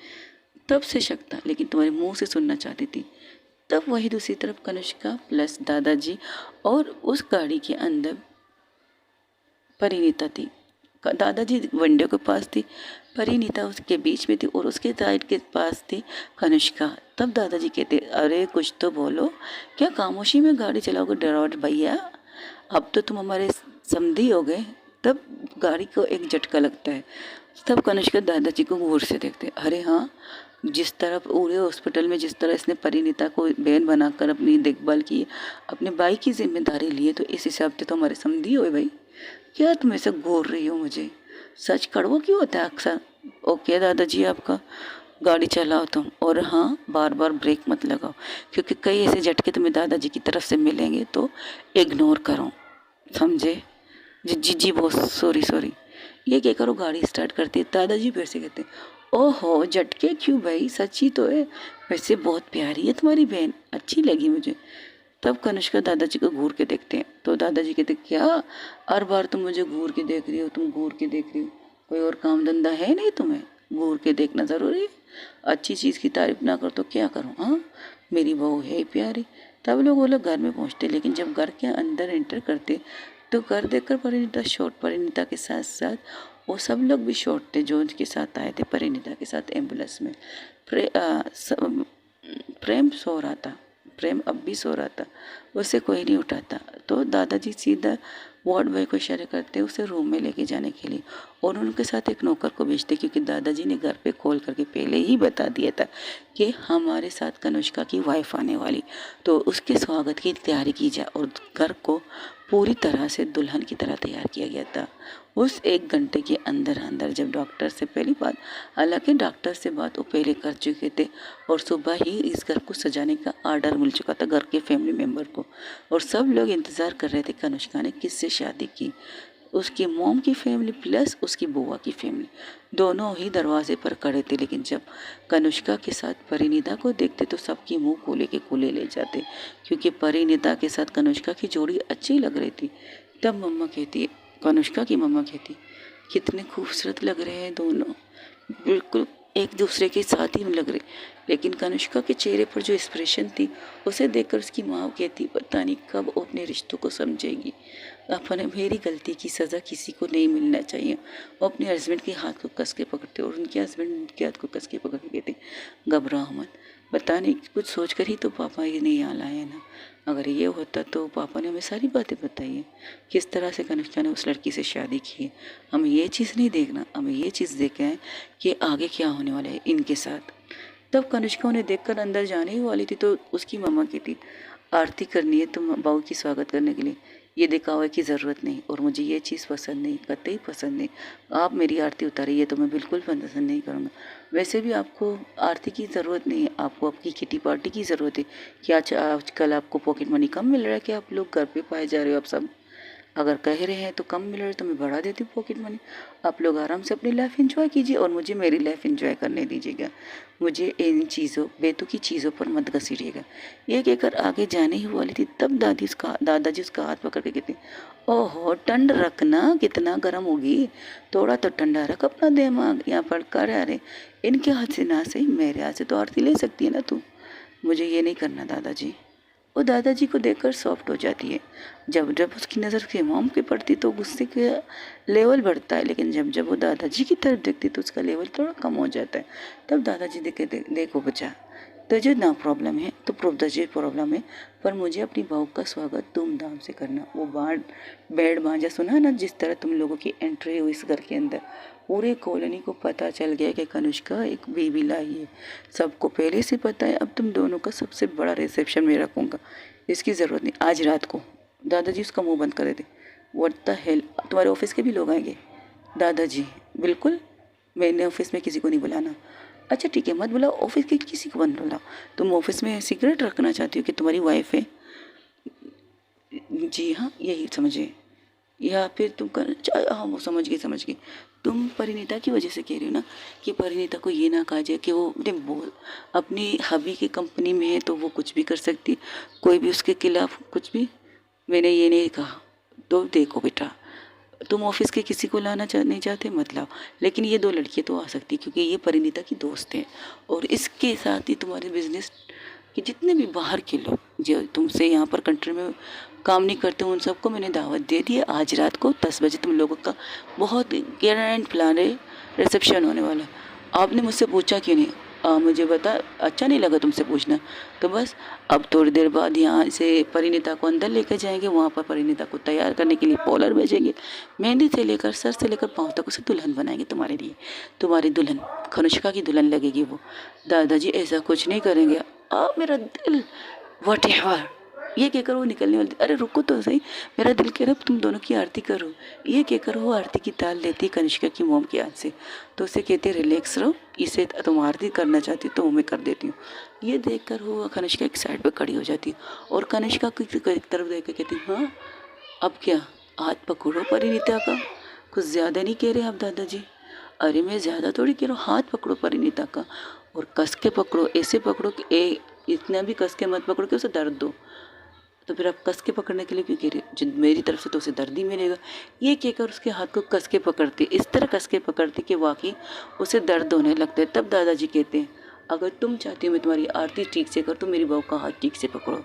तब से शक था, लेकिन तुम्हारे मुंह से सुनना चाहती थी। तब वही दूसरी तरफ कनिष्का प्लस दादाजी और उस गाड़ी के अंदर परिणीता थी। दादाजी विंडो के पास थी, परिणीता उसके बीच में थी, और उसके साइड के पास थी कनिष्का। तब दादाजी कहते, अरे कुछ तो बोलो, क्या खामोशी में गाड़ी चलाओगे ड्राइवर भैया? अब तो तुम हमारे समधी हो गए। तब गाड़ी को एक झटका लगता है। तब कनिष्का दादाजी को गौर से देखते, अरे हाँ, जिस तरह पूरे हॉस्पिटल में जिस तरह इसने परिणीता को बहन बनाकर अपनी देखभाल की, अपने भाई की जिम्मेदारी लिए, तो इस हिसाब से तो हमारे समधी हो भाई। क्या तुम ऐसे घूर रही हो? मुझे सच कड़वा क्यों होता है अक्सर? ओके दादाजी, आपका गाड़ी चलाओ तुम, और हाँ बार बार ब्रेक मत लगाओ, क्योंकि कई ऐसे झटके तुम्हें दादाजी की तरफ से मिलेंगे, तो इग्नोर करो, समझे? जी जी जी बॉस, सॉरी सॉरी, ये क्या करो, गाड़ी स्टार्ट करती है। दादाजी फिर से कहते हैं, ओहो झटके क्यों भाई, सच्ची तो है, वैसे बहुत प्यारी है तुम्हारी बहन, अच्छी लगी मुझे। तब कनिष्का दादाजी को घूर के देखते हैं, तो दादाजी कहते, क्या हर बार तुम मुझे घूर के देख रही हो, तुम घूर के देख रही हो, कोई और काम धंधा है नहीं तुम्हें? घूर के देखना ज़रूरी है? अच्छी चीज़ की तारीफ ना करो तो क्या करूँ? हाँ, मेरी बहू है प्यारी। तब लोग वो लोग घर में पहुँचते, लेकिन जब घर के अंदर एंटर करते तो घर देखकर परिणीता शॉर्ट, परिणीता के साथ साथ वो सब लोग भी शॉर्ट थे जो उनके साथ आए थे परिणीता के साथ एम्बुलेंस में। प्रेम सो रहा था, प्रेम अब भी सो रहा था, उसे कोई नहीं उठाता। तो दादाजी सीधा वार्ड बॉय को इशारे करते उसे रूम में लेके जाने के लिए, और उनके साथ एक नौकर को भेजते, क्योंकि दादाजी ने घर पे कॉल करके पहले ही बता दिया था कि हमारे साथ कनिष्का की वाइफ आने वाली, तो उसके स्वागत की तैयारी की जाए, और घर को पूरी तरह से दुल्हन की तरह तैयार किया गया था। उस 1 घंटे के अंदर अंदर जब डॉक्टर से पहली बात, हालांकि डॉक्टर से बात वो पहले कर चुके थे, और सुबह ही इस घर को सजाने का आर्डर मिल चुका था घर के फैमिली मेम्बर को, और सब लोग इंतज़ार कर रहे थे कनिष्का ने किससे शादी की। उसकी मॉम की फैमिली प्लस उसकी बुआ की फैमिली दोनों ही दरवाजे पर खड़े थे, लेकिन जब कनिष्का के साथ परिणीता को देखते तो सबकी मुंह खोले के खुले ले जाते, क्योंकि परिणीता के साथ कनिष्का की जोड़ी अच्छी लग रही थी। तब मम्मा कहती, कनिष्का की मम्मा कहती, कितने खूबसूरत लग रहे हैं दोनों, बिल्कुल एक दूसरे के साथ ही लग रहे। लेकिन कनिष्का के चेहरे पर जो एक्सप्रेशन थी उसे देखकर उसकी माँ कहती, पता नहीं कब वो अपने रिश्तों को समझेगी। अपने मेरी गलती की सज़ा किसी को नहीं मिलना चाहिए। वो अपने हस्बैंड के हाथ को कस के पकड़ते, और उनके हस्बैंड उनके हाथ को कस के पकड़ के कहते, घबराओ मत, पता नहीं कुछ सोच कर ही तो पापा ये नहीं यहाँ लाए ना, अगर ये होता तो पापा ने हमें सारी बातें बताई है, किस तरह से कनिष्का ने उस लड़की से शादी की है। हमें ये चीज़ नहीं देखना, हमें ये चीज़ देखना है कि आगे क्या होने वाला है इनके साथ। तब कनिष्का उन्हें देखकर अंदर जाने ही वाली थी, तो उसकी मम्मा कहती, आरती करनी है तुम बहू की स्वागत करने के लिए, ये दिखावे की ज़रूरत नहीं, और मुझे ये चीज़ पसंद नहीं, कतई पसंद नहीं। आप मेरी आरती उतारी है तो मैं बिल्कुल पसंद नहीं करूँगा। वैसे भी आपको आरती की ज़रूरत नहीं है, आपको आपकी किटी पार्टी की ज़रूरत है। क्या आजकल आपको पॉकेट मनी कम मिल रहा है कि आप लोग घर पे पाए जा रहे हो आप सब? अगर कह रहे हैं तो कम मिल रहा है तो मैं बढ़ा देती हूँ पॉकेट मनी। आप लोग आराम से अपनी लाइफ एंजॉय कीजिए और मुझे मेरी लाइफ एंजॉय करने दीजिएगा। मुझे इन चीज़ों बेतुकी चीज़ों पर मत घसीटिएगा। ये कहकर आगे जाने ही वाली थी, तब दादाजी उसका हाथ पकड़ के कहते, ओहो ठंड रखना, कितना गर्म होगी, थोड़ा तो ठंडा रख अपना दिमाग। यहाँ पर कर अरे इनके हाथ से ना सही मेरे हाथ से तो आरती ले सकती है ना तू। मुझे ये नहीं करना दादाजी। वो दादाजी को देखकर सॉफ्ट हो जाती है। जब जब उसकी नज़र उसके मॉम पे पड़ती तो गुस्से का लेवल बढ़ता है, लेकिन जब जब वो दादाजी की तरफ देखती तो उसका लेवल थोड़ा कम हो जाता है। तब दादाजी देखे देखो बच्चा, तुझे ना प्रॉब्लम है तो तुझे प्रॉब्लम है, पर मुझे अपनी बहू का स्वागत धूमधाम से करना। वो बेड बांजा सुना ना, जिस तरह तुम लोगों की एंट्री हुई इस घर के अंदर, पूरे कॉलोनी को पता चल गया कि कनिष्का एक बेबी लाई है। सबको पहले से पता है। अब तुम दोनों का सबसे बड़ा रिसेप्शन में रखूँगा, इसकी ज़रूरत नहीं। आज रात को दादाजी उसका मुंह बंद कर देते। व्हाट द हेल, तुम्हारे ऑफिस के भी लोग आएंगे? दादाजी बिल्कुल, मैंने ऑफिस में किसी को नहीं बुलाना। अच्छा ठीक है, मत बुलाओ, ऑफिस के किसी को मत बुलाओ। तुम ऑफिस में सीक्रेट रखना चाहती हो कि तुम्हारी वाइफ है? जी हाँ, यही समझिए। या फिर तुम कर हाँ, वो समझ गई। तुम परिणीता की वजह से कह रही हो ना कि परिणीता को ये ना कहा जाए कि वो बोल अपनी हबी की कंपनी में है तो वो कुछ भी कर सकती, कोई भी उसके खिलाफ कुछ भी। मैंने ये नहीं कहा। तो देखो बेटा, तुम ऑफिस के किसी को लाना नहीं चाहते मत लाओ, लेकिन ये दो लड़कियाँ तो आ सकती क्योंकि ये परिणीता की दोस्त हैं। और इसके साथ ही तुम्हारे बिजनेस के जितने भी बाहर के लोग जो तुमसे यहाँ पर कंट्री में काम नहीं करते उन सबको मैंने दावत दे दी है। आज रात को 10 बजे तुम लोगों का बहुत ग्रैंड प्लान है, रिसेप्शन होने वाला है। आपने मुझसे पूछा क्यों नहीं? मुझे बता, अच्छा नहीं लगा तुमसे पूछना तो बस। अब थोड़ी देर बाद यहाँ से परिणीता को अंदर लेकर जाएंगे, वहाँ पर परिणीता को तैयार करने के लिए पॉलर भेजेंगे। मेहंदी से लेकर सर से लेकर पाँव तक उसे दुल्हन बनाएंगे तुम्हारे लिए। तुम्हारी दुल्हन कनिष्का की दुल्हन लगेगी वो। दादाजी ऐसा कुछ नहीं करेंगे। मेरा दिल वट ये कहकर वो निकलने वाली थी। अरे रुको तो सही, मेरा दिल कह रहा तुम दोनों की आरती करो। ये कहकर वो आरती की ताल लेती कनिष्का की मोम के हाथ से, तो उसे कहते रिलैक्स रहो, इसे तुम आरती करना चाहती तो मैं कर देती हूँ। ये देखकर वो कनिष्का एक साइड पे खड़ी हो जाती और कनिष्का की तरफ देख कर कहती हाँ अब क्या, हाथ पकड़ो परिणीता का। कुछ ज़्यादा नहीं कह रहे आप दादाजी? अरे मैं ज़्यादा थोड़ी कह रहा हूँ, हाथ पकड़ो परिणीता का और कस के पकड़ो, ऐसे पकड़ो कि इतना भी कस के मत पकड़ो कि उसे दर्द दो। तो फिर आप कस के पकड़ने के लिए क्यों कह रहे हो? जिन मेरी तरफ से तो उसे दर्द ही मिलेगा। ये कहकर उसके हाथ को कस के पकड़ती, इस तरह कस के पकड़ती कि वाकई उसे दर्द होने लगता है। तब दादाजी कहते हैं अगर तुम चाहती हो मैं तुम्हारी आरती ठीक से कर तो मेरी बहू का हाथ ठीक से पकड़ो।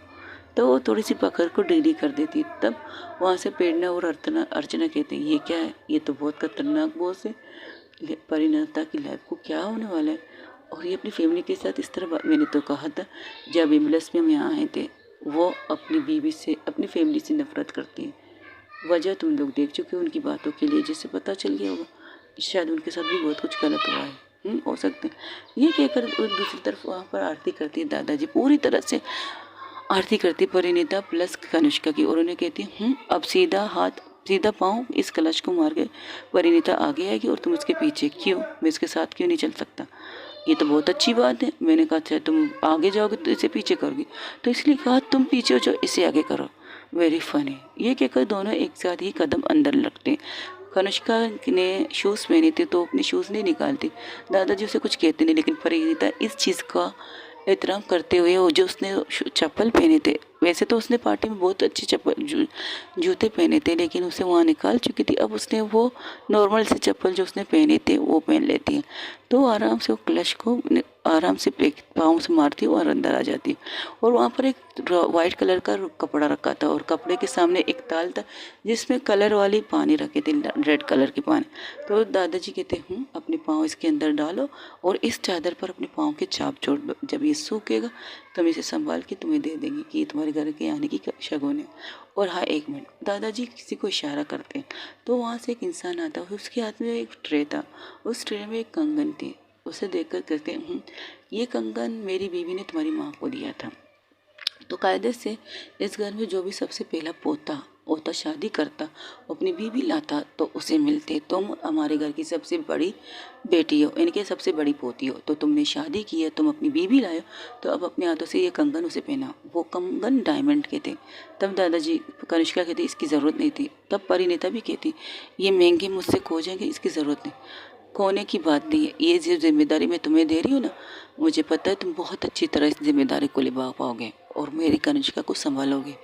तो वो थोड़ी सी पकड़ को ढीली कर देती। तब वहाँ से प्रेरणा और अर्चना कहते हैं ये क्या है, ये तो बहुत खतरनाक बॉस है, परिणीता की लाइफ को क्या होने वाला है। और ये अपनी फैमिली के साथ इस तरह मैंने तो कहा था जब एम्बुलेंस में हम यहाँ आए थे, वो अपनी बीवी से अपनी फैमिली से नफरत करती हैं। वजह तुम लोग देख चुके हो उनकी बातों के लिए, जिससे पता चल गया होगा शायद उनके साथ भी बहुत कुछ गलत हुआ है। हो सकते हैं। ये कहकर दूसरी तरफ वहाँ पर आरती करती है दादाजी, पूरी तरह से आरती करती परिणीता प्लस कनिष्का की, और उन्हें कहती अब सीधा हाथ सीधा पाँव इस कलश को मार के परिणीता आगे आएगी और तुम उसके पीछे। क्यों, मैं इसके साथ क्यों नहीं चल सकता? ये तो बहुत अच्छी बात है। मैंने कहा अच्छा तुम आगे जाओगे तो इसे पीछे करोगी, तो इसलिए कहा तुम पीछे हो जाओ, इसे आगे करो। Very funny. ये कहकर दोनों एक साथ ही कदम अंदर लगते। कनिष्का ने शूज़ पहने थे तो अपने शूज़ नहीं निकालती। दादाजी उसे कुछ कहते नहीं, लेकिन परिणीता इस चीज़ का एहतराम करते हुए वो जो उसने चप्पल पहने थे, वैसे तो उसने पार्टी में बहुत अच्छे चप्पल जूते पहने थे लेकिन उसे वहाँ निकाल चुकी थी। अब उसने वो नॉर्मल से चप्पल जो उसने पहने थे वो पहन लेती है। तो आराम से वो क्लच को आराम से पाँव से मारती है और अंदर आ जाती है। और वहाँ पर एक वाइट कलर का कपड़ा रखा था और कपड़े के सामने एक ताल था जिसमें कलर वाली पानी रखे थे, रेड कलर की पानी। तो दादाजी कहते अपने पाँव इसके अंदर डालो और इस चादर पर अपने पाँव के छाप छोड़ दो। जब ये सूखेगा तो हम इसे संभाल के तुम्हें दे देंगे कि ये तुम्हारे घर के आने की शगुन है। और हाँ एक मिनट, दादाजी किसी को इशारा करते हैं तो वहाँ से एक इंसान आता है, उसके हाथ में एक ट्रे था, उस ट्रे में एक कंगन थी। उसे देखकर कहते हैं ये कंगन मेरी बीवी ने तुम्हारी माँ को दिया था। तो कायदे से इस घर में जो भी सबसे पहला पोता होता, शादी करता, अपनी बीवी लाता तो उसे मिलते, तुम हमारे घर की सबसे बड़ी बेटी हो, इनके सबसे बड़ी पोती हो, तो तुमने शादी की है, तुम अपनी बीवी लाए हो, तो अब अपने हाथों से ये कंगन उसे पहनाओ। वो कंगन डायमंड के थे। तब दादाजी कनिष्का कहती इसकी ज़रूरत नहीं थी। तब परिणीता भी कहती ये महंगे मुझसे खो जाएंगे, इसकी ज़रूरत नहीं। खोने की बात नहीं है, ये जो जिम्मेदारी मैं तुम्हें दे रही हूँ ना, मुझे पता है तुम बहुत अच्छी तरह इस जिम्मेदारी को निभा पाओगे और मेरी कनिष्का को संभालोगे।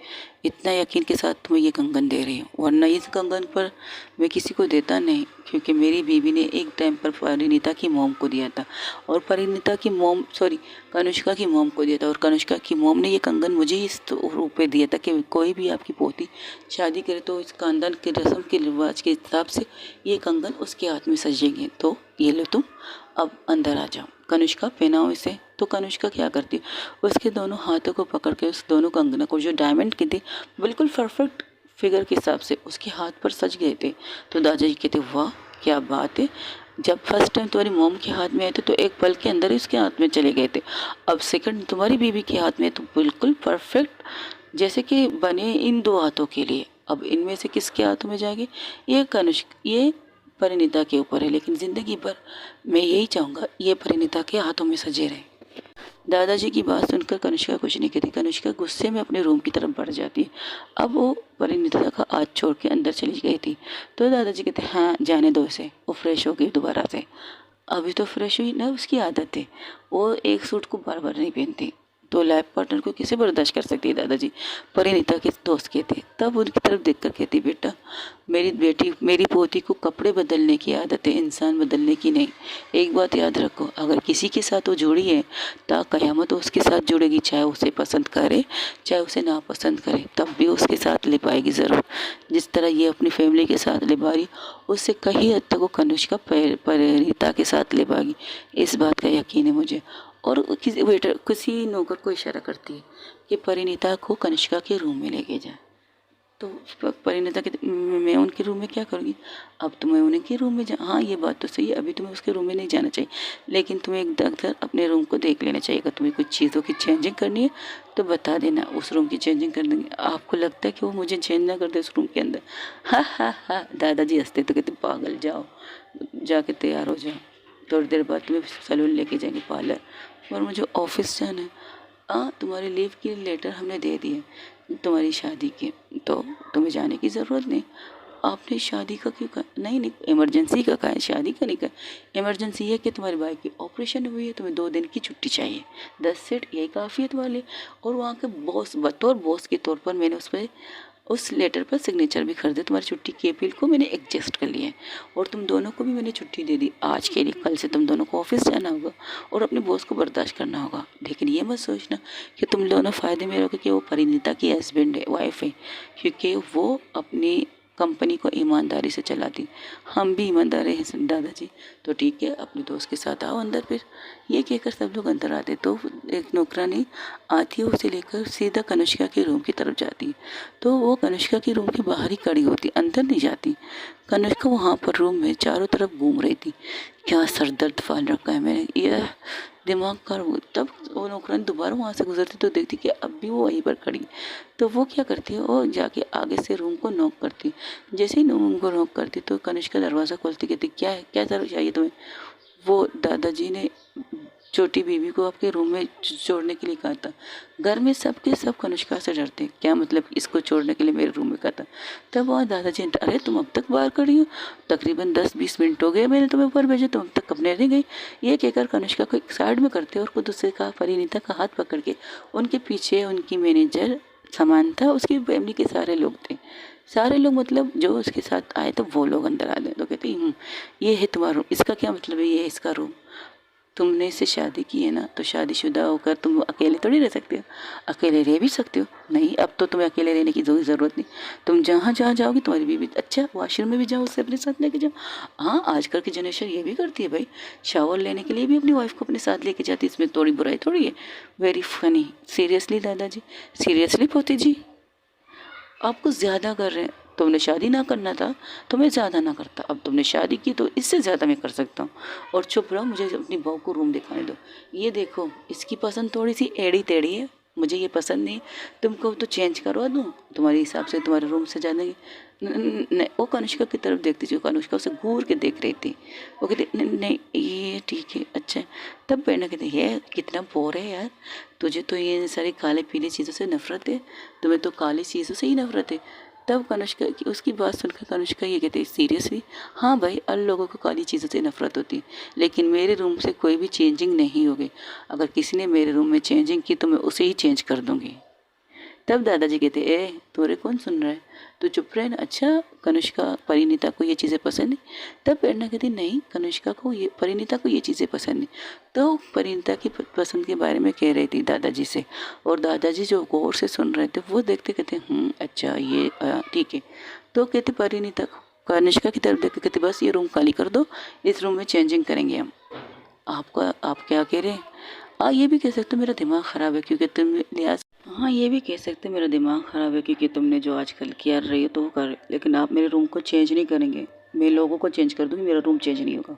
इतना यकीन के साथ तुम्हें ये कंगन दे रही हूँ, वरना इस कंगन पर मैं किसी को देता नहीं, क्योंकि मेरी बीवी ने एक टाइम पर परिणीता की मोम को दिया था और परिणीता की मोम कनिष्का की मोम को दिया था, और कनिष्का की मोम ने ये कंगन मुझे इस रूप में दिया था कि कोई भी आपकी पोती शादी करे तो इस खानदान के रस्म के रिवाज के हिसाब से ये कंगन उसके हाथ में सजेंगे। तो ये लो तुम अब अंदर आ जाओ, कनिष्का पहनाओ इसे। तो कनिष्का क्या करती, उसके दोनों हाथों को पकड़ के उस दोनों कंगना को जो डायमंड की थी बिल्कुल परफेक्ट फिगर के हिसाब से उसके हाथ पर सज गए थे। तो दादाजी कहते वाह क्या बात है, जब फर्स्ट टाइम तुम्हारी मोम के हाथ में आए थे तो एक पल के अंदर ही उसके हाथ में चले गए थे, अब सेकंड तुम्हारी बीवी के हाथ में तो बिल्कुल परफेक्ट जैसे कि बने इन दो हाथों के लिए। अब इनमें से किसके हाथों में जाएंगे, ये परिणीता के ऊपर है, लेकिन ज़िंदगी भर मैं यही चाहूँगा ये परिणीता के हाथों में सजे रहे। दादाजी की बात सुनकर कनिष्का कुछ नहीं कहती। कनिष्का गुस्से में अपने रूम की तरफ बढ़ जाती है। अब वो परिणीता का हाथ छोड़ के अंदर चली गई थी। तो दादाजी कहते हाँ जाने दो इसे, वो फ्रेश हो गई दोबारा से। अभी तो फ्रेश हुई ना, उसकी आदत है, वो एक सूट को बार बार नहीं पहनती। तो लाइफ पार्टनर को किसे बर्दाश्त कर सकती है दादाजी, परिणीता के दोस्त कहते। तब उनकी तरफ देखकर कहती बेटा मेरी पोती को कपड़े बदलने की आदत है, इंसान बदलने की नहीं। एक बात याद रखो, अगर किसी के साथ वो जुड़ी है ता कयामत उसके साथ जुड़ेगी, चाहे उसे पसंद करे चाहे उसे ना पसंद करे, तब भी उसके साथ ले पाएगी ज़रूर। जिस तरह ये अपनी फैमिली के साथ ले पाई उससे कहीं हद तक वो कनिष्का परिणीता के साथ ले पाएगी, इस बात का यकीन है मुझे। और किसी नौकर को इशारा करती है कि परिणीता को कनिष्का के रूम में लेके जाए। तो परिणीता कहती मैं उनके रूम में क्या करूँगी, अब तुम्हें उनके रूम में जा, हाँ ये बात तो सही है, अभी तुम्हें उसके रूम में नहीं जाना चाहिए, लेकिन तुम्हें एक दर अपने रूम को देख लेना चाहिए। अगर तुम्हें कुछ चीज़ों की चेंजिंग करनी है तो बता देना, उस रूम की चेंजिंग कर देंगे। आपको लगता है कि वो मुझे चेंज ना कर दे उस रूम के अंदर, हाँ हाँ हाँ। दादाजी हंसते तो कहते पागल, जाओ जाके तैयार हो जाओ, थोड़ी देर बाद तुम्हें सैलून लेके जाएंगे पार्लर, और मुझे ऑफिस जाना है। हाँ तुम्हारी लीव की लेटर हमने दे दिए तुम्हारी शादी के, तो तुम्हें जाने की ज़रूरत नहीं। आपने शादी का क्यों कहा, नहीं नहीं इमरजेंसी का कहा है, शादी का नहीं कहा। इमरजेंसी है कि तुम्हारी बाइक की ऑपरेशन हुई है, तुम्हें 2 दिन की छुट्टी चाहिए, 10 सेट यही काफ़ी है तुम्हारे लिए। और वहाँ के बॉस बतौर बॉस के तौर पर मैंने उस लेटर पर सिग्नेचर भी कर दिया, तुम्हारी छुट्टी की अपील को मैंने एडजस्ट कर लिया है, और तुम दोनों को भी मैंने छुट्टी दे दी आज के लिए। कल से तुम दोनों को ऑफिस जाना होगा और अपने बॉस को बर्दाश्त करना होगा, लेकिन ये मत सोचना कि तुम दोनों फ़ायदे में रहोगे कि वो परिणीता की हस्बैंड है, वाइफ है, क्योंकि वो अपनी कंपनी को ईमानदारी से चलाती। हम भी ईमानदार हैं दादाजी, तो ठीक है अपने दोस्त के साथ आओ अंदर। फिर ये कहकर सब लोग अंदर आते तो एक नौकरानी आती है, उसे लेकर सीधा कनिष्का के रूम की तरफ जाती है। तो वो कनिष्का के रूम के बाहर ही खड़ी होती, अंदर नहीं जाती। कनिष्का वहाँ पर रूम में चारों तरफ घूम रही थी, क्या सर दर्द फाल रखा है मैंने, यह दिमाग खराब। तब वो नौकरानी दोबारा वहाँ से गुजरती तो देखती कि अब भी वो वहीं पर खड़ी। तो वो क्या करती है, वो जाके आगे से रूम को नॉक करती। जैसे ही रूम को नॉक करती तो कनिष्का दरवाज़ा खोलती, कहती क्या है, क्या ज़रूरत चाहिए तुम्हें। वो दादाजी ने छोटी बीवी को आपके रूम में छोड़ने के लिए कहा था। घर में सबके सब कनिष्का से डरते हैं, क्या मतलब इसको छोड़ने के लिए मेरे रूम में कहा था। तब वहाँ दादाजी ने, अरे तुम अब तक बाहर खड़ी हो, तकरीबन 10-20 मिनट हो गए मैंने तुम्हें ऊपर भेजा, तुम अब तक कब नहीं गई। ये कहकर कनिष्का को एक साइड में करते और खुद उससे कहा, परिणीता का हाथ पकड़ के उनके पीछे उनकी मैनेजर समानता, उसकी फैमिली के सारे लोग थे। सारे लोग मतलब जो उसके साथ आए तो वो लोग अंदर आ गए। तो कहते ये है तुम्हारा रूम, इसका क्या मतलब है, ये है इसका रूम। तुमने इससे शादी की है ना, तो शादीशुदा होकर तुम अकेले थोड़ी रह सकते हो, अकेले रह भी सकते हो। नहीं अब तो तुम्हें अकेले रहने की ज़रूरत नहीं, तुम जहाँ जहाँ जाओगी तुम्हारी बीवी, अच्छा वॉशरूम में भी जाओ उससे अपने साथ लेके जाओ। हाँ आजकल की जनरेशन ये भी करती है भाई, शावर लेने के लिए भी अपनी वाइफ को अपने साथ लेके जाती है, इसमें थोड़ी बुराई थोड़ी है। वेरी फनी, सीरियसली दादाजी, सीरियसली पोती जी, आप कुछ ज़्यादा कर रहे हैं। तुमने शादी ना करना था तो मैं ज़्यादा ना करता, अब तुमने शादी की तो इससे ज़्यादा मैं कर सकता हूँ। और चुप रहो, मुझे अपनी बहू को रूम दिखाने दो। ये देखो इसकी पसंद थोड़ी सी एड़ी टेढ़ी है, मुझे ये पसंद नहीं, तुमको तो चेंज करवा दूँ, तुम्हारे हिसाब से तुम्हारे रूम से जाने। नहीं, वो कनिष्का की तरफ देखती थी, कनिष्का उसे घूर के देख रही थी। वो कहती नहीं नहीं ये ठीक है, अच्छा है। तब प्रेरणा कहती ये कितना बोर है यार, तुझे तो ये सारी काले पीली चीज़ों से नफरत है, तुम्हें तो काली चीज़ों से ही नफरत है। तब कनिष्का की उसकी बात सुनकर कनिष्का ये कहती सीरियसली, हाँ भाई, हर लोगों को काली चीज़ों से नफरत होती है, लेकिन मेरे रूम से कोई भी चेंजिंग नहीं होगी। अगर किसी ने मेरे रूम में चेंजिंग की तो मैं उसे ही चेंज कर दूँगी। तब दादाजी कहते ए तोरे कौन सुन रहा है, तू चुप रहे ना। अच्छा, कनिष्का परिणीता को ये चीज़ें पसंद नहीं। तब प्रेरणा कहती नहीं, कनिष्का को ये, परिणीता को ये चीज़ें पसंद नहीं। तो परिणीता की पसंद के बारे में कह रही थी दादाजी से, और दादाजी जो गौर से सुन रहे थे वो देखते कहते अच्छा ये ठीक है। तो कहते परिणीता को, कनिष्का की तरफ देख के कहते बस ये रूम खाली कर दो, इस रूम में चेंजिंग करेंगे हम। आपका आप क्या कह रहे हैं? ये भी कह सकते हो मेरा दिमाग ख़राब है क्योंकि तुम लिहाज, हाँ ये भी कह सकते मेरा दिमाग ख़राब है क्योंकि तुमने जो आजकल किया रही हो तो वो कर, लेकिन आप मेरे रूम को चेंज नहीं करेंगे, मैं लोगों को चेंज कर दूँगी, मेरा रूम चेंज नहीं होगा।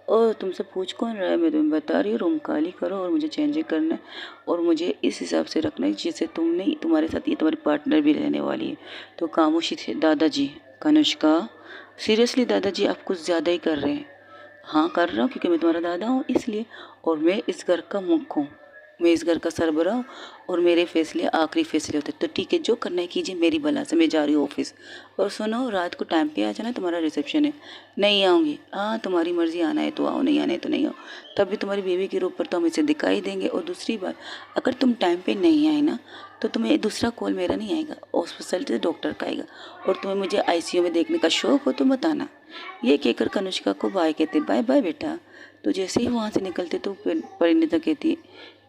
और तुमसे पूछ कौन रहा है, मैं तुम्हें बता रही हूँ रूम खाली करो और मुझे चेंज करना है, और मुझे इस हिसाब से रखना है जिससे तुम नहीं, तुम्हारे साथ ये तुम्हारी पार्टनर भी रहने वाली है। तो खामोशी थे दादाजी। कनिष्का सीरियसली दादाजी आप कुछ ज़्यादा ही कर रहे हैं। हाँ कर रहा हूँ क्योंकि मैं तुम्हारा दादा हूँ इसलिए, और मैं इस घर का मुख हूँ, मैं इस घर का सरबराह हूँ, और मेरे फैसले आखिरी फैसले होते। तो ठीक है, जो करना है कीजिए, मेरी भला से, मैं जा रही हूँ ऑफिस। और सुनो, रात को टाइम पे आ जाना, तुम्हारा रिसेप्शन है। नहीं आऊँगी, हाँ तुम्हारी मर्ज़ी, आना है तो आओ, नहीं आना है तो नहीं आओ। तब भी तुम्हारी बेबी के रूप पर तो हम इसे दिखाई देंगे। और दूसरी बात, अगर तुम टाइम पे नहीं आए ना तो तुम्हें दूसरा कॉल मेरा नहीं आएगा, हॉस्पिटल से डॉक्टर का आएगा। और तुम्हें मुझे आईसीयू में देखने का शौक हो तो बताना। ये कहकर कनिष्का को बाय कहते, बाय बाय बेटा। तो जैसे ही वहाँ से निकलते तो परिणीता कहती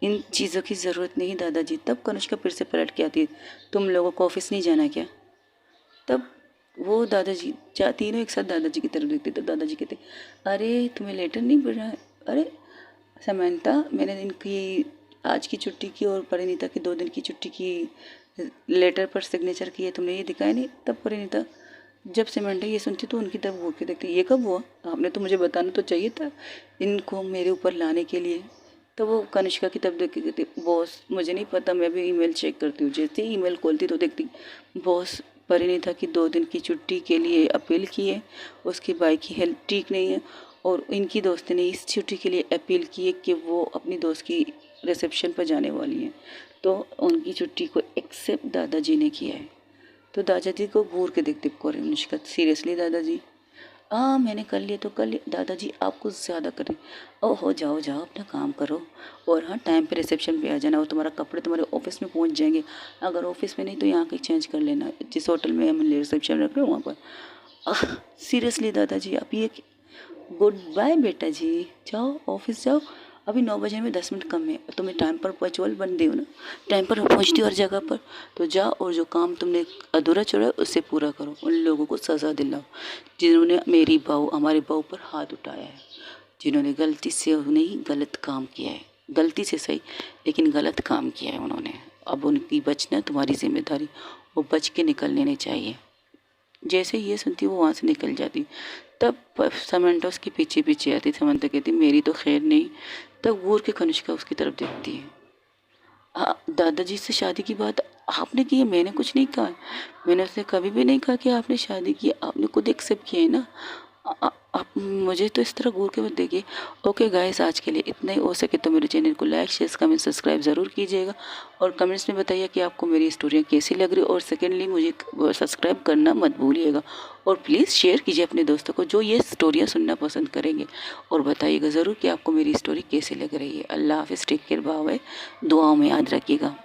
इन चीज़ों की ज़रूरत नहीं दादाजी। तब कनिष्का फिर से पलट के आती, तुम लोगों को ऑफिस नहीं जाना क्या? तब वो दादाजी तीनों एक साथ दादाजी की तरफ देखते। तो दादाजी कहते अरे तुम्हें लेटर नहीं पढ़ रहा है? अरे समंता, मैंने इनकी आज की छुट्टी की और परिणीता की 2 दिन की छुट्टी की लेटर पर सिग्नेचर किए, तुमने ये दिखाया नहीं। तब परिणीता जब समंता ये सुनती तो उनकी तरफ घूर के देखती, ये कब हुआ? आपने तो मुझे बताना तो चाहिए था इनको मेरे ऊपर लाने के लिए। तो वो कनिष्का की तरफ देख के कहती बॉस मुझे नहीं पता, मैं भी ईमेल चेक करती हूँ। जैसे ही ईमेल खोलती तो देखती बॉस परिणीता की 2 दिन की छुट्टी के लिए अपील की है, उसकी बाइक की हेल्थ ठीक नहीं है, और इनकी दोस्त ने इस छुट्टी के लिए अपील की है कि वो अपनी दोस्त की रिसेप्शन पर जाने वाली हैं, तो उनकी छुट्टी को एक्सेप्ट दादाजी ने किया है। तो दादाजी को घूर के देखते कनिष्का, सीरियसली दादाजी? हाँ मैंने कर लिया तो कर लिया दादाजी, आप कुछ ज़्यादा करें। ओहो जाओ जाओ अपना काम करो, और हाँ टाइम पे रिसेप्शन पे आ जाना, और तुम्हारा कपड़े तुम्हारे ऑफिस में पहुंच जाएंगे। अगर ऑफिस में नहीं तो यहाँ कहीं चेंज कर लेना, जिस होटल में हम रिसेप्शन रख रहे हो वहाँ पर। सीरियसली दादाजी आप ये, गुड बाय बेटा जी, जाओ ऑफिस जाओ। अभी 9 बजे में 10 मिनट कम है, तुम्हें टाइम पर पंक्चुअल बन हो ना, टाइम पर पहुँचती हो हर जगह पर। तो जाओ और जो काम तुमने अधूरा छोड़ा उससे पूरा करो, उन लोगों को सज़ा दिलाओ जिन्होंने मेरी बहू, हमारे बहू पर हाथ उठाया है, जिन्होंने गलती से उन्हें गलत काम किया है, गलती से सही लेकिन गलत काम किया है उन्होंने। अब उनकी बचना तुम्हारी जिम्मेदारी, वो बच के निकल लेने चाहिए। जैसे ये सुनती वो वहाँ से निकल जाती। तब समंता उसके पीछे पीछे आती। समंता कहती मेरी तो खैर नहीं। तब घूर के कनिष्का उसकी तरफ देखती है। हाँ दादाजी से शादी की बात आपने की है, मैंने कुछ नहीं कहा। मैंने उससे कभी भी नहीं कहा कि आपने शादी की, आपने खुद एक्सेप्ट किया है ना। आप मुझे तो इस तरह घूर के मत देखिए। ओके गाइस, आज के लिए इतना ही। हो सके तो मेरे चैनल को लाइक शेयर कमेंट सब्सक्राइब ज़रूर कीजिएगा, और कमेंट्स में बताइए कि आपको मेरी स्टोरियाँ कैसी लग रही। और सेकेंडली मुझे सब्सक्राइब करना मत भूलिएगा, और प्लीज़ शेयर कीजिए अपने दोस्तों को जो ये स्टोरियाँ सुनना पसंद करेंगे, और बताइएगा ज़रूर कि आपको मेरी स्टोरी कैसी लग रही है। अल्लाह हाफिज़, टेक केयर, बाय, दुआओं में याद रखिएगा।